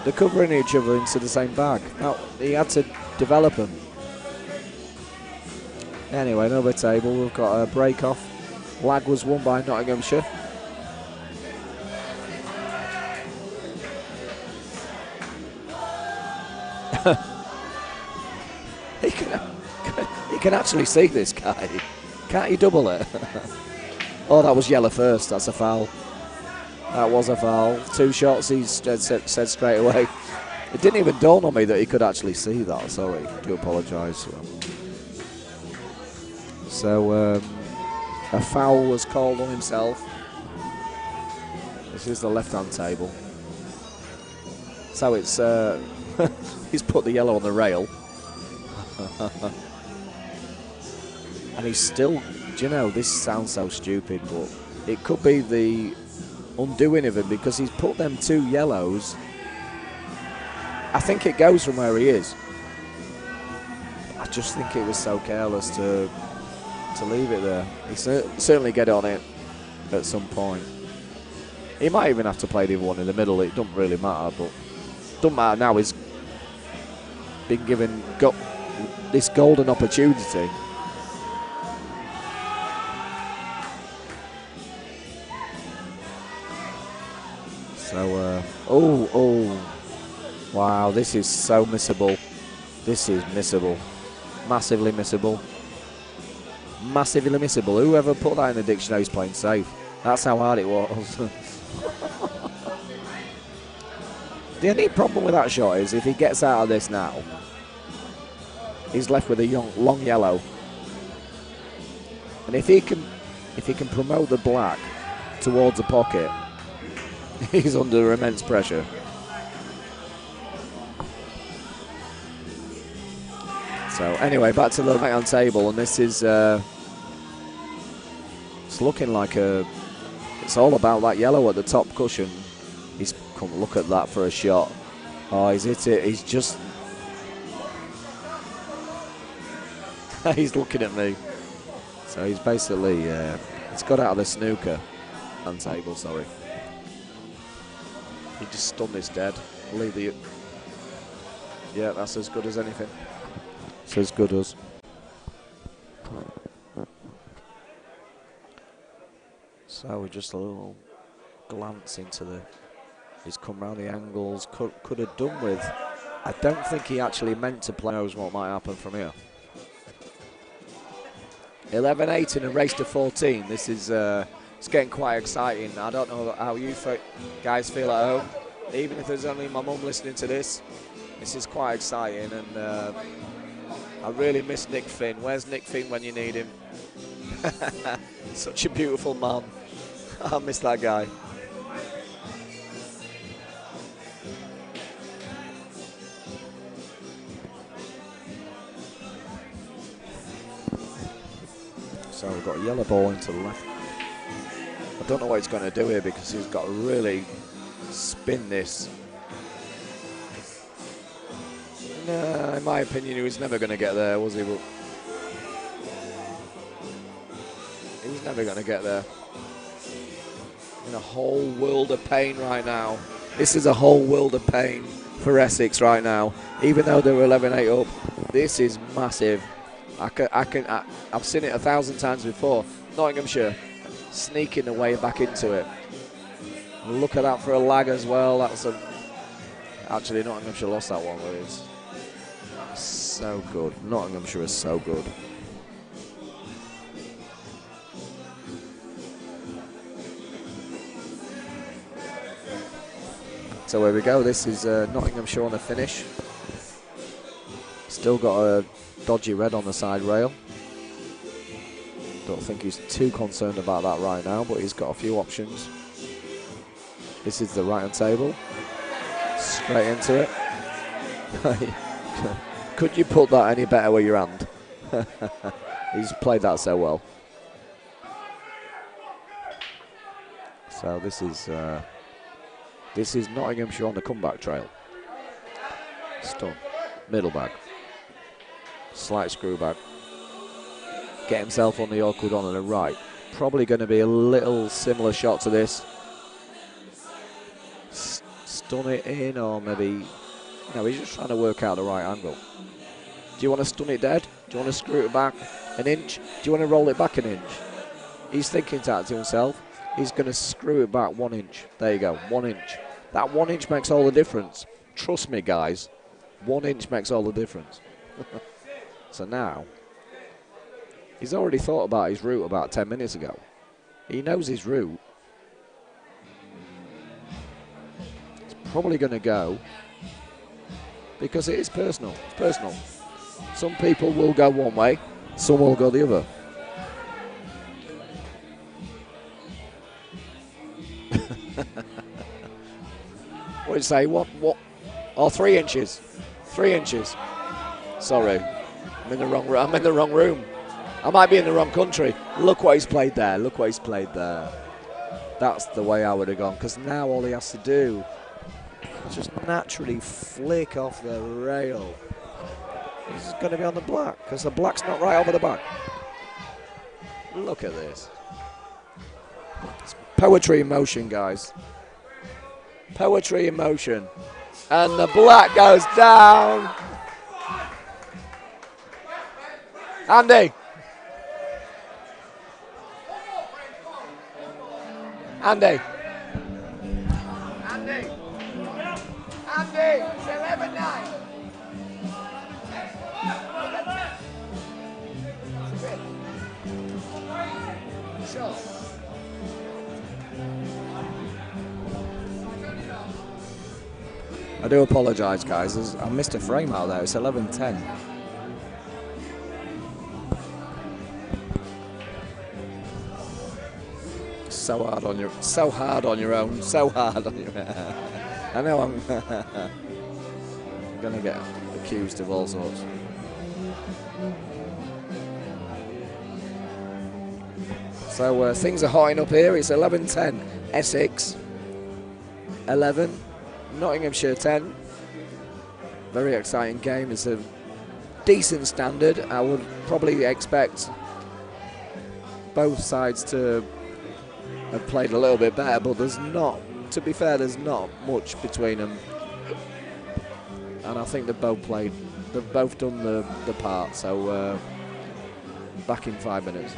They're covering each other into the same bag. No, he had to develop them. Anyway, another table. We've got a break off. Lag was won by Nottinghamshire. He can actually see this guy. Can't you double it? Oh, that was yellow first. That's a foul. That was a foul. 2 shots, he said straight away. It didn't even dawn on me that he could actually see that. Sorry, I do apologise. So, a foul was called on himself. This is the left-hand table. So it's, he's put the yellow on the rail. And he's still, do you know, this sounds so stupid, but it could be the undoing of him because he's put them 2 yellows. I think it goes from where he is. I just think it was so careless to leave it there. He certainly get on it at some point. He might even have to play the other one in the middle. It doesn't really matter, but doesn't matter now. He's been given this golden opportunity. So, wow, this is so missable. This is missable. Massively missable. Massively missable. Whoever put that in the dictionary is playing safe. That's how hard it was. The only problem with that shot is if he gets out of this now, he's left with a long yellow. And if he can promote the black towards the pocket, he's under immense pressure. So anyway, back to the right-hand table, and this is it's looking like it's all about that yellow at the top cushion. He's come look at that for a shot. Oh, he's hit it. He's just he's looking at me. So he's basically it's got out of the snooker and table. Sorry. He just stunned this dead. Leave the. Yeah, that's as good as anything. It's as good as. So just a little glance into the. He's come round the angles. Could have done with. I don't think he actually meant to play. Knows what might happen from here. 11-8 in a race to 14. This is. It's getting quite exciting. I don't know how you guys feel at home. Even if there's only my mum listening to this is quite exciting. And I really miss Nick Finn. Where's Nick Finn when you need him? Such a beautiful man. I miss that guy. So we've got a yellow ball into the left. I don't know what he's going to do here because he's got to really spin this. No, in my opinion, he was never going to get there, was he? But he was never going to get there. In a whole world of pain right now. This is a whole world of pain for Essex right now. Even though they're 11-8 up, this is massive. I've seen it 1,000 times before. Nottinghamshire sneaking their way back into it. Look at that for a lag as well. That's actually Nottinghamshire lost that one, but it's so good. Nottinghamshire is so good. So here we go. This is Nottinghamshire on the finish. Still got a dodgy red on the side rail. Don't think he's too concerned about that right now, but he's got a few options. This is the right-hand table. Straight into it. Could you put that any better with your hand? He's played that so well. So this is Nottinghamshire on the comeback trail. Stun. Middle bag. Slight screw bag. Get himself on the awkward on the right. Probably going to be a little similar shot to this. Stun it in, or maybe... No, he's just trying to work out the right angle. Do you want to stun it dead? Do you want to screw it back an inch? Do you want to roll it back an inch? He's thinking that to himself. He's going to screw it back 1 inch. There you go, 1 inch. That 1 inch makes all the difference. Trust me, guys. 1 inch makes all the difference. So now, he's already thought about his route about 10 minutes ago. He knows his route. He's probably going to go, because it is personal. It's personal. Some people will go one way, some will go the other. What did you say? What? Oh, 3 inches. 3 inches. Sorry. I'm in the wrong room. I might be in the wrong country. Look what he's played there. Look what he's played there. That's the way I would have gone, because now all he has to do is just naturally flick off the rail. He's going to be on the black, because the black's not right over the back. Look at this. It's poetry in motion, guys. Poetry in motion. And the black goes down. Andy. Andy. Andy. Andy. It's 11-9. Sure. I do apologise, guys. I missed a frame out there. It's 11:10. So hard on your own. So hard on your own. I know I'm going to get accused of all sorts. So things are hotting up here. It's 11:10. Essex 11. Nottinghamshire 10. Very exciting game. It's a decent standard. I would probably expect both sides to have played a little bit better, but there's not, to be fair, there's not much between them. And I think they've both done the part. So back in 5 minutes.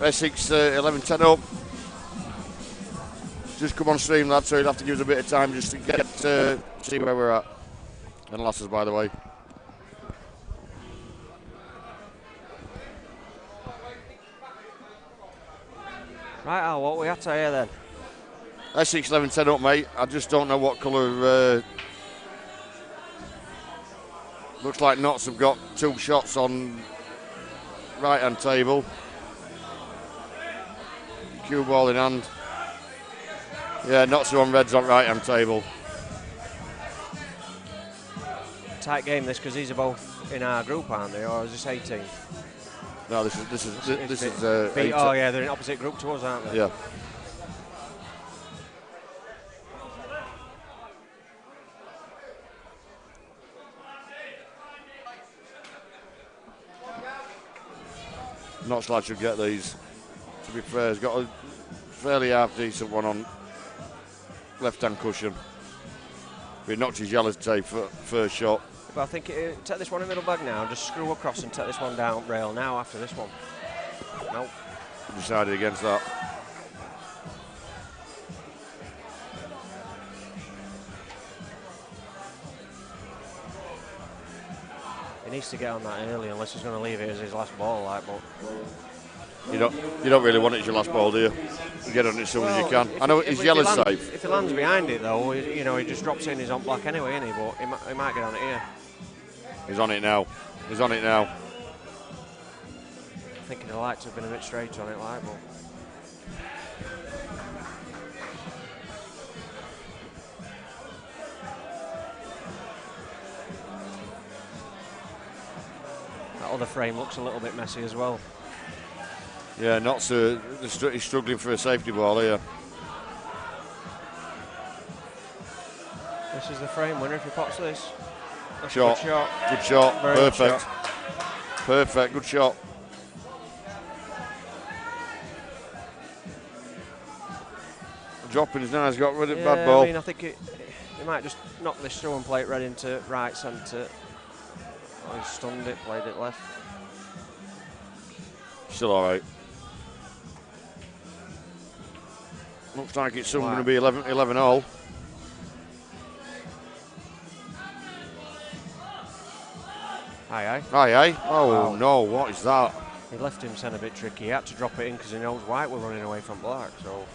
Essex 11-10 up. Just come on stream, lad, so you'll have to give us a bit of time just to get see where we're at. And lasses, by the way. Right, Al, what we had to hear then? Essex 11-10 up, mate. I just don't know what colour. Looks like Notts have got 2 shots on right-hand table. Cue ball in hand. Yeah, Notts are on reds on right-hand table. Tight game this, because these are both in our group, aren't they? Or is this 18? No, this is 18. Oh yeah, they're in opposite group to us, aren't they? Yeah. Notts lad should get these. To be fair, he's got a fairly half-decent one on left-hand cushion. He knocked his yellow tape for first shot. But I think take this one in middle bag now, just screw across and take this one down rail now after this one. Nope. Decided against that. He needs to get on that early unless he's going to leave it as his last ball, like. But you don't really want it as your last ball, do you? You get on it as soon as you can. I know his yellow's safe. If he lands behind it though, you know, he just drops in. He's on black anyway, isn't he? But he might get on it here. He's on it now. He's on it now. I think he'd like to have been a bit straight on it, like, but. That other frame looks a little bit messy as well. Yeah, Notts he's struggling for a safety ball here. This is the frame winner if he pots this. That's Shot. A good shot. Good shot. Very good Perfect. shot. Perfect. Good shot. Dropping his now, he's got rid of bad ball. I mean, I think he might just knock this through and play it red into right centre. Oh, he stunned it, played it left. Still all right. Looks like it's soon going to be 11 all. Aye. Oh wow. No, what is that? He left him centre a bit tricky. He had to drop it in because he knows white were running away from black. So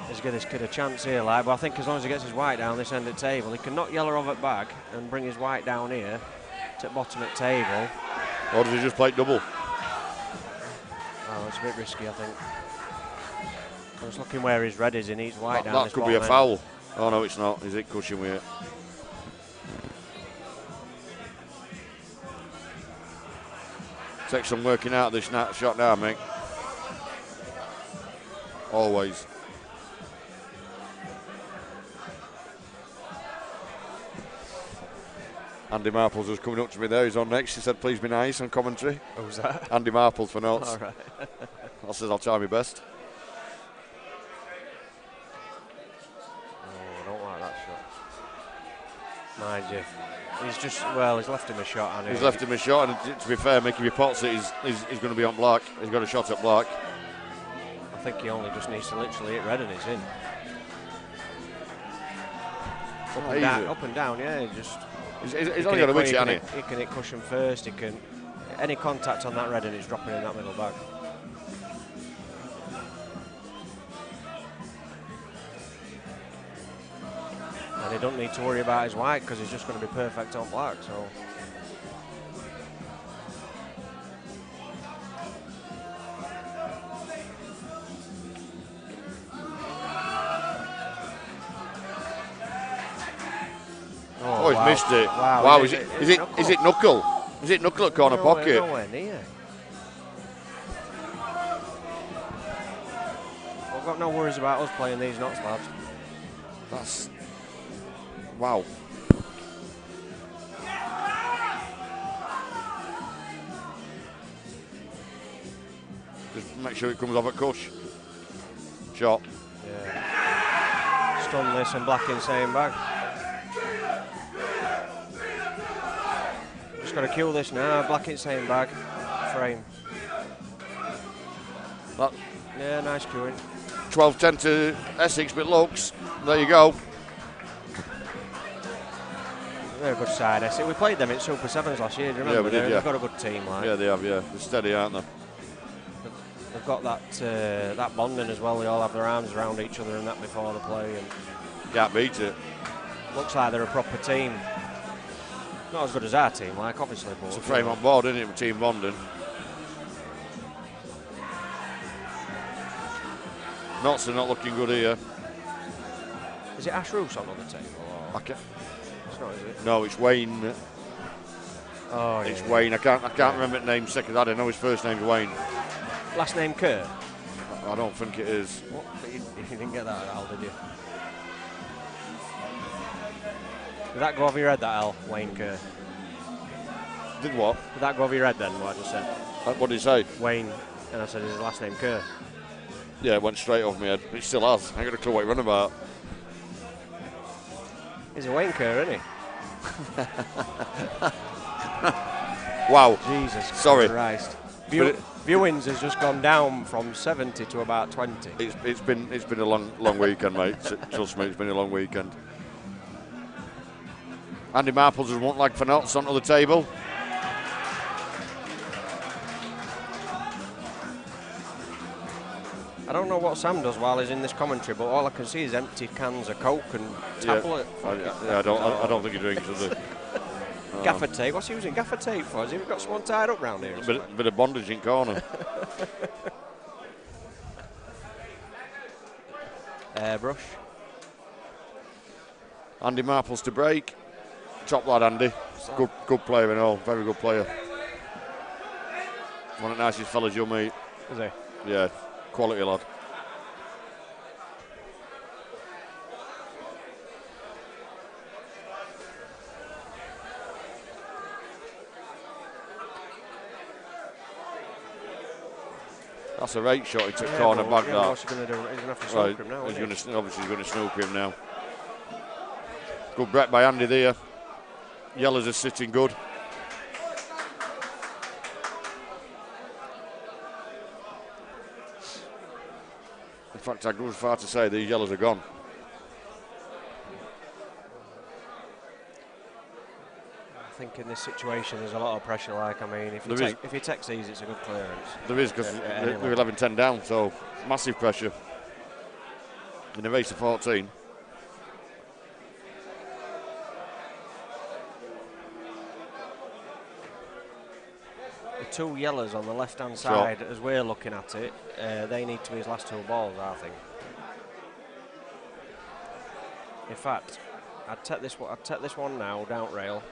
let's give this kid a chance here, like. But I think as long as he gets his white down this end of the table, he can knock yellow off at bag and bring his white down here to bottom at table. Or does he just play double? Oh, it's a bit risky, I think. I was looking where his red is. He needs white down. That could be a foul. Oh no, it's not. Is it cushion with it? Take some working out this shot now, mate. Always. Andy Marples was coming up to me there. He's on next. He said, "Please be nice" on commentary. Who's that? Andy Marples for Notts. All right. I says, "I'll try my best." Oh, I don't like that shot. Mind you. He's left him a shot. He's left him a shot, and to be fair, Mickey, if he pots it, he's going to be on black. He's got a shot at black. I think he only just needs to literally hit red and it's in. Up and down, yeah. He's only got a witch, hasn't he? He can hit cushion first. He can any contact on that red and it's dropping in that middle bag. And he don't need to worry about his white because he's just going to be perfect on black. So. Oh, he's missed it. Wow, is it knuckle? Is it knuckle at corner pocket? Nowhere near. I've got no worries about us playing these Notts, lads. That's... Wow. Just make sure it comes off at cush. Shot. Yeah. Stun this and black in same bag. Just got to kill this now. Black in same bag. Frame. That Yeah, nice queuing. 12-10 to Essex, but looks. There you go. They're a good side, Essex. We played them in Super Sevens last year, do you remember? Yeah, we did, yeah. They've got a good team, like. Yeah, they have, yeah. They're steady, aren't they? They've got that bonding as well. They all have their arms around each other and that before the play. And Can't beat it. looks like they're a proper team. Not as good as our team, like, obviously. But It's a frame on board, isn't it, with team bonding? Notts are not looking good here. Is it Ash Roos on the table? Or? Okay. It's not, is it? No, it's Wayne. Oh, yeah. It's Wayne. I can't remember the name second. I don't know his first name's Wayne. Last name Kerr? I don't think it is. What? You didn't get that, Al, did you? Did that go over your head, that Al, Wayne Kerr? Did what? Did that go over your head then, what I just said? What did he say? Wayne, and I said his last name Kerr. Yeah, it went straight off my head. It still has. I ain't got a clue what you're running about. He's a Wayne Kerr, isn't he? Wow. Jesus Sorry. Christ. But Viewings has just gone down from 70 to about 20. It's been a long weekend, mate. Trust me, it's been a long weekend. Andy Marples has one leg for Notts onto the table. I don't know what Sam does while he's in this commentary, but all I can see is empty cans of Coke and tablet. Yeah, I don't think he drinks, does he? Gaffer tape. What's he using gaffer tape for? Has he got someone tied up round here? Bit of bondage in corner. Airbrush. Andy Marples to break. Top lad, Andy. Good player and all. Very good player. One of the nicest fellas you'll meet. Is he? Yeah, quality lad. That's a right shot. He took corner back. Yeah, what's he going to do? He's going to have to snook him now. Obviously, he's going to snook him now. Good break by Andy there. Yellows are sitting good. In fact, I go as far to say these yellows are gone. I think in this situation there's a lot of pressure. Like, I mean, if he takes these, it's a good clearance. There is, because we're 11-10 down, so massive pressure in a race of 14. The two yellows on the left-hand side, as we're looking at it, they need to be his last two balls, I think. In fact, I'd take this one now, down rail.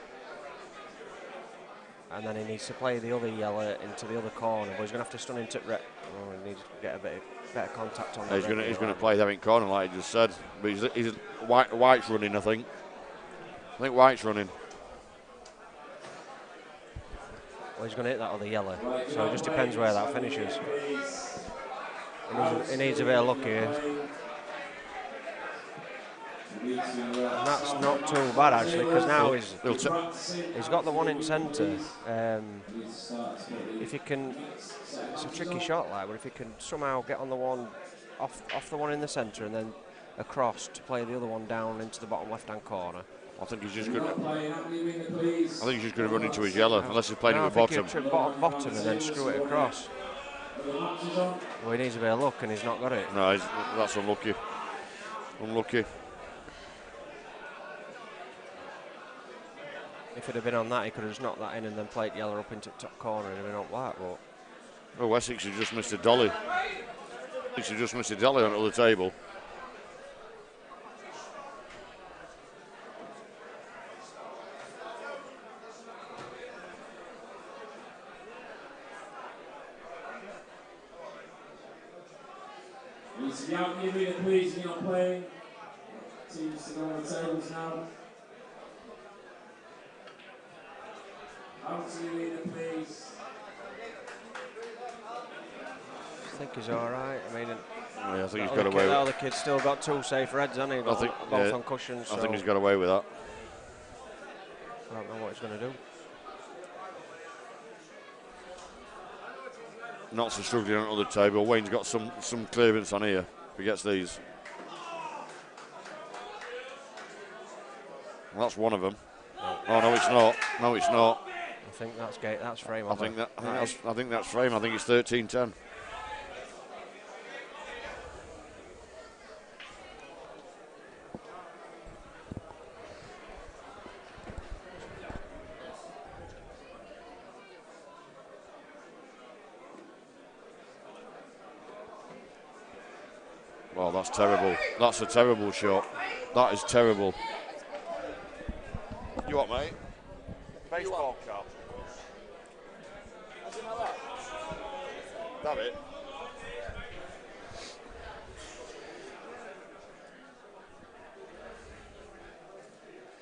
And then he needs to play the other yellow into the other corner, but he's going to have to stun into red. Oh, he needs to get a bit better contact on. He's going to play that in corner, like he just said. But he's White's running, I think. I think White's running. Well, he's going to hit that other yellow, so it just depends where that finishes. He needs a bit of luck here. And that's not too bad actually, because now he's got the one in centre. If he can, it's a tricky shot, like, but if he can somehow get on the one off the one in the centre and then across to play the other one down into the bottom left-hand corner. I think he's just going to run into his yellow, unless he's playing it at the bottom. He'll trip bottom and then screw it across. Well, he needs a bit of luck and he's not got it. No, that's unlucky. Unlucky. If it had been on that, he could have just knocked that in and then played yellow up into the top corner and been up that. But oh, Essex has just missed a dolly. Essex has just missed a dolly onto the table. Needs to be out in the arena, please, if you're not playing. Teams to go on the tables now. Out to the arena, please. I think he's all right. I mean, I think he's got away with it. The kid's still got two safe reds, hasn't he? Both on cushions. I think he's got away with that. I don't know what he's going to do. Notts are struggling on the other table. Wayne's got some clearance on here. If he gets these. Well, that's one of them. Oh no, it's not. No, it's not. I think that's gate. That's frame. I think that's frame. I think it's 13-10. Well, that's terrible. That's a terrible shot. That is terrible. You what, mate? Baseball cap. Have it.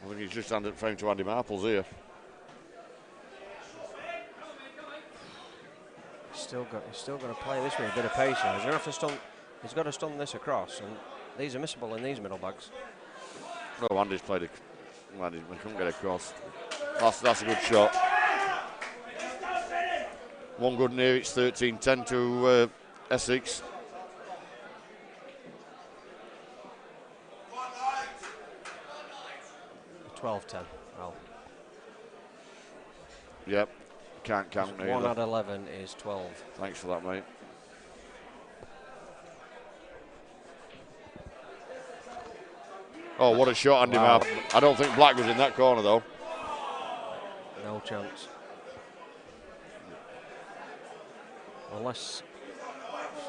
I think he's just handed frame to Andy Marples here. He's still going to play this with a bit of patience. He's going to have to stun. He's got to stun this across, and these are missable in these middle bags. Oh, Andy's played it. Andy couldn't get across. That's a good shot. One good near. It's 13-10 to Essex. $12-10. Well. Yep. Can't count neither. 1 out of 11 is 12. Thanks for that, mate. Oh, what a shot, Andy Marp. I don't think Black was in that corner, though. No chance. Unless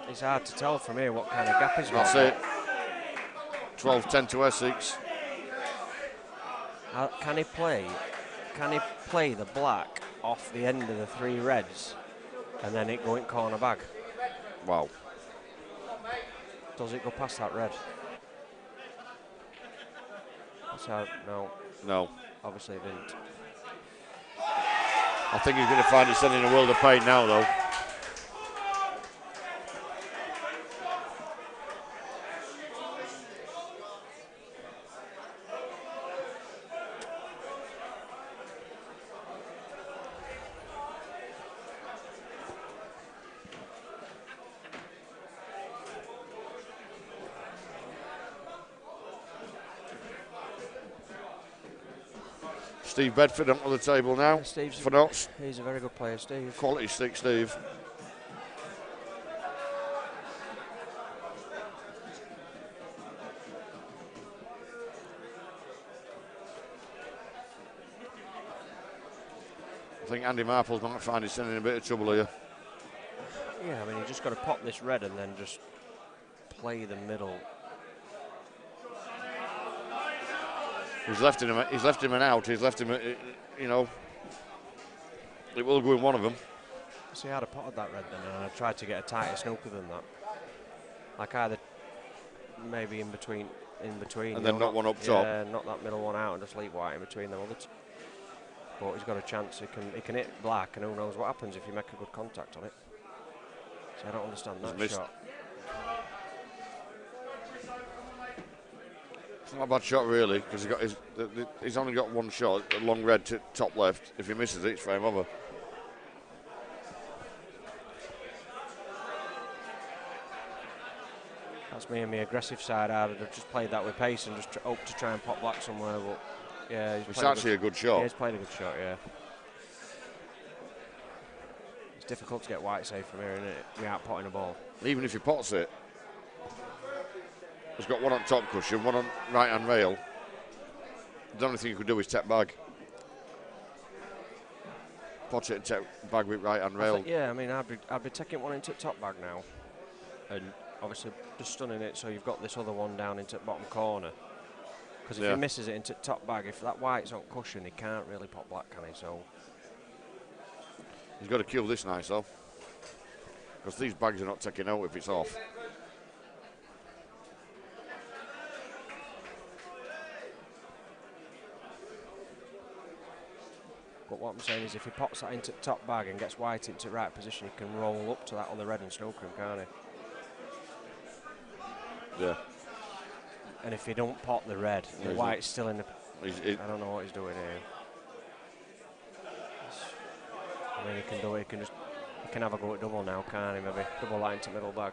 it's hard to tell from here what kind of gap he's got. That's it. 12-10 to Essex. Can he play the black off the end of the 3 reds and then it go in corner bag? Wow. Does it go past that red? So, no. No. Obviously it didn't. I think he's going to find himself in a world of pain now, though. Steve Bedford on the table now for Notts. He's a very good player, Steve. Quality stick, Steve. I think Andy Marples might find himself in a bit of trouble here. Yeah, I mean, you just got to pop this red and then just play the middle. He's left him an out. He's left him, you know. It will go in one of them. See, I'd have potted that red then, and I tried to get a tighter snooker than that. Like either maybe in between. And then knock one up top. Yeah, knock that middle one out and just leave white in between them other two. But he's got a chance. He can hit black, and who knows what happens if you make a good contact on it. So I don't understand that shot. It's not a bad shot, really, because he's only got one shot, a long red to top left. If he misses it, it's frame over. That's me and my aggressive side. I'd have just played that with pace and just hoped to try and pop black somewhere. But yeah, it's actually a good shot. Yeah, he's played a good shot. Yeah, it's difficult to get white safe from here, isn't it? Without potting a ball. Even if he pots it. He's got one on top cushion, one on right-hand rail. The only thing you could do is tap bag. Pot it and tap bag with right-hand rail. Yeah, I mean, I'd be taking one into top bag now, and obviously just stunning it so you've got this other one down into the bottom corner. Because if he misses it into top bag, if that white's on cushion, he can't really pop black, can he? So he's got to kill this nice though, because these bags are not taking out if it's off. But what I'm saying is if he pops that into the top bag and gets white into the right position, he can roll up to that on the red and snooker him, can't he? Yeah. And if he don't pot the red, the white's still in the... I don't know what he's doing here. I mean, he can do it. He Can have a go at double now, can't he? Maybe double that into middle bag.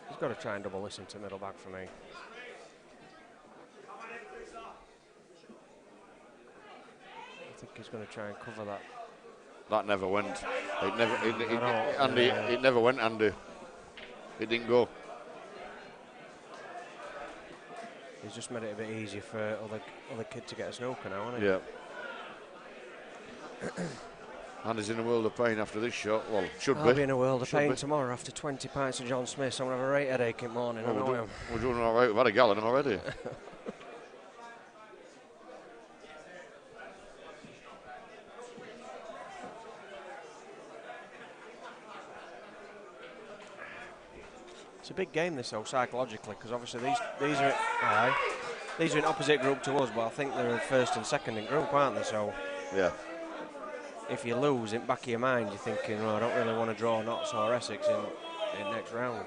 He's got to try and double this into middle bag for me. I think he's going to try and cover that. That never went. It never went, Andy. It didn't go. He's just made it a bit easier for other kid to get a snooker now, hasn't he? Yeah. Andy's in a world of pain after this shot. Well, should I'll be. be in a world of pain tomorrow after 20 pints of John Smith. So I'm going to have a right headache in the morning. Well, we're doing all right. We've had a gallon already. It's a big game, this, though, psychologically, because obviously these are in opposite group to us, but I think they're first and second in group, aren't they? So yeah. If you lose, in the back of your mind, you're thinking, well, I don't really want to draw Notts or Essex in next round.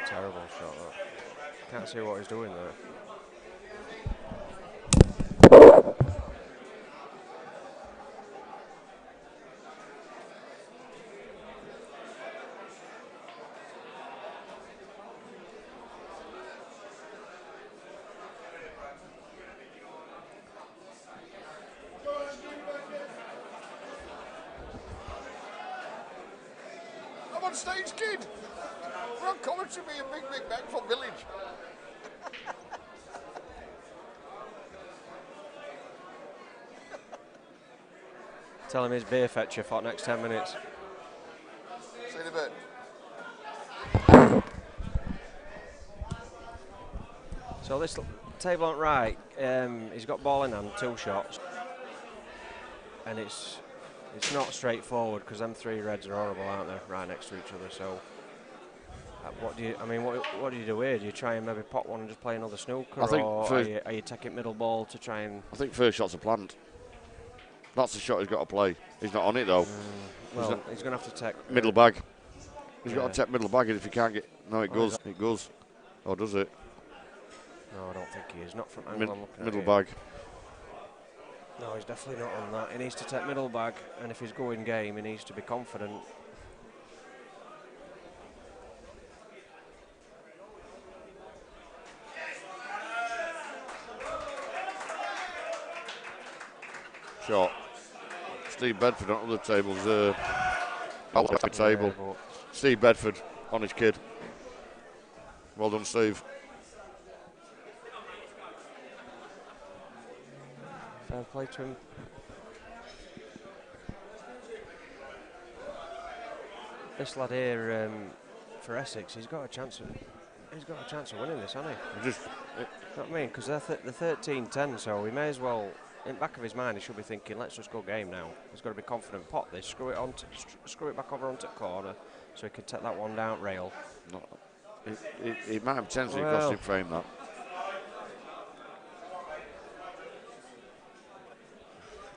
Terrible shot, that. Can't see what he's doing there. I'm on stage, kid. We're on commentary, me and Big Mac from Village. Tell him his beer fetcher for the next 10 minutes. See you in a bit. So this table on right, he's got ball in hand, 2 shots, and it's not straightforward because them 3 reds are horrible, aren't they? Right next to each other. So what do you do here? Do you try and maybe pot one and just play another snooker, or are you taking middle ball to try and? I think first shot's a plant. That's the shot he's got to play. He's not on it though. Well, he's going to have to take middle bag. He's got to take middle bag, and if he can't get, no, it goes. It goes. Or does it? No, I don't think he is. Not from angle I'm looking at. Middle bag. No, he's definitely not on that. He needs to take middle bag, and if he's going game, he needs to be confident. Shot. Steve Bedford on other tables. Table. Yeah, Steve Bedford on his kid. Well done, Steve. Fair play to him. This lad here for Essex, he's got a chance of winning this, hasn't he? Just, you know what I mean? Because they're 13-10, so he may as well. In the back of his mind, he should be thinking, let's just go game now. He's got to be confident. Pot this, screw it back over onto the corner, so he can take that one down rail. It might have potentially cost him frame that.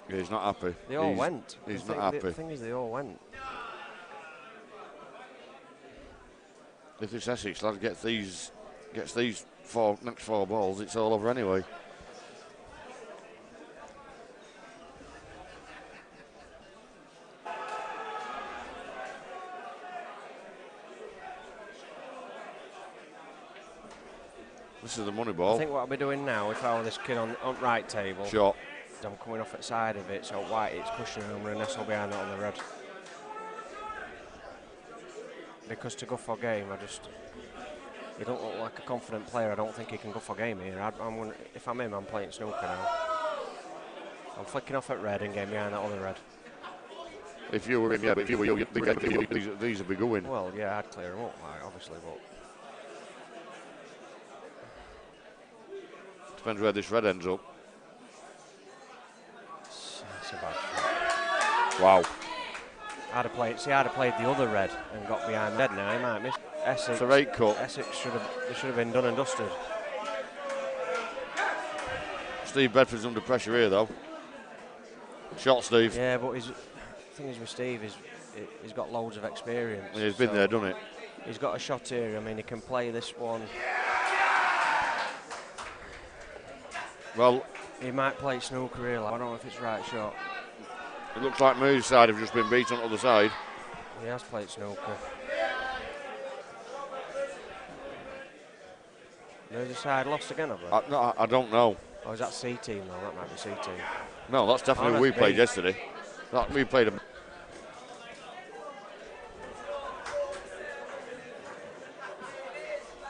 Yeah, he's not happy. They all went. He's not happy. The thing is, they all went. If this Essex lad gets these next 4 balls, it's all over anyway. This is the money ball. I think what I'll be doing now, if I were this kid on right table, shot. I'm coming off at the side of it, so white it's cushioning, I'm going to nestle behind that on the red. Because to go for game, he don't look like a confident player. I don't think he can go for game here. If I'm him, I'm playing snooker now. I'm flicking off at red and getting behind that other red. If you were him, yeah, but if you were these would be going. Well, yeah, I'd clear them up, obviously, but. Depends where this red ends up. Wow. I'd have played the other red and got behind the red now. He might miss. Essex. It's a rate cut. Essex should have been done and dusted. Steve Bedford's under pressure here, though. Shot, Steve. Yeah, but the thing is with Steve is he's got loads of experience. He's been there, done it. He's got a shot here. I mean, he can play this one. Well, he might play snooker here. I don't know if it's right shot. It looks like Moore's side have just been beat on the other side. He has played snooker. There's a side lost again, have they? No, I don't know. Or is that C team though? That might be C team. No, that's definitely that's we played B. yesterday. We played a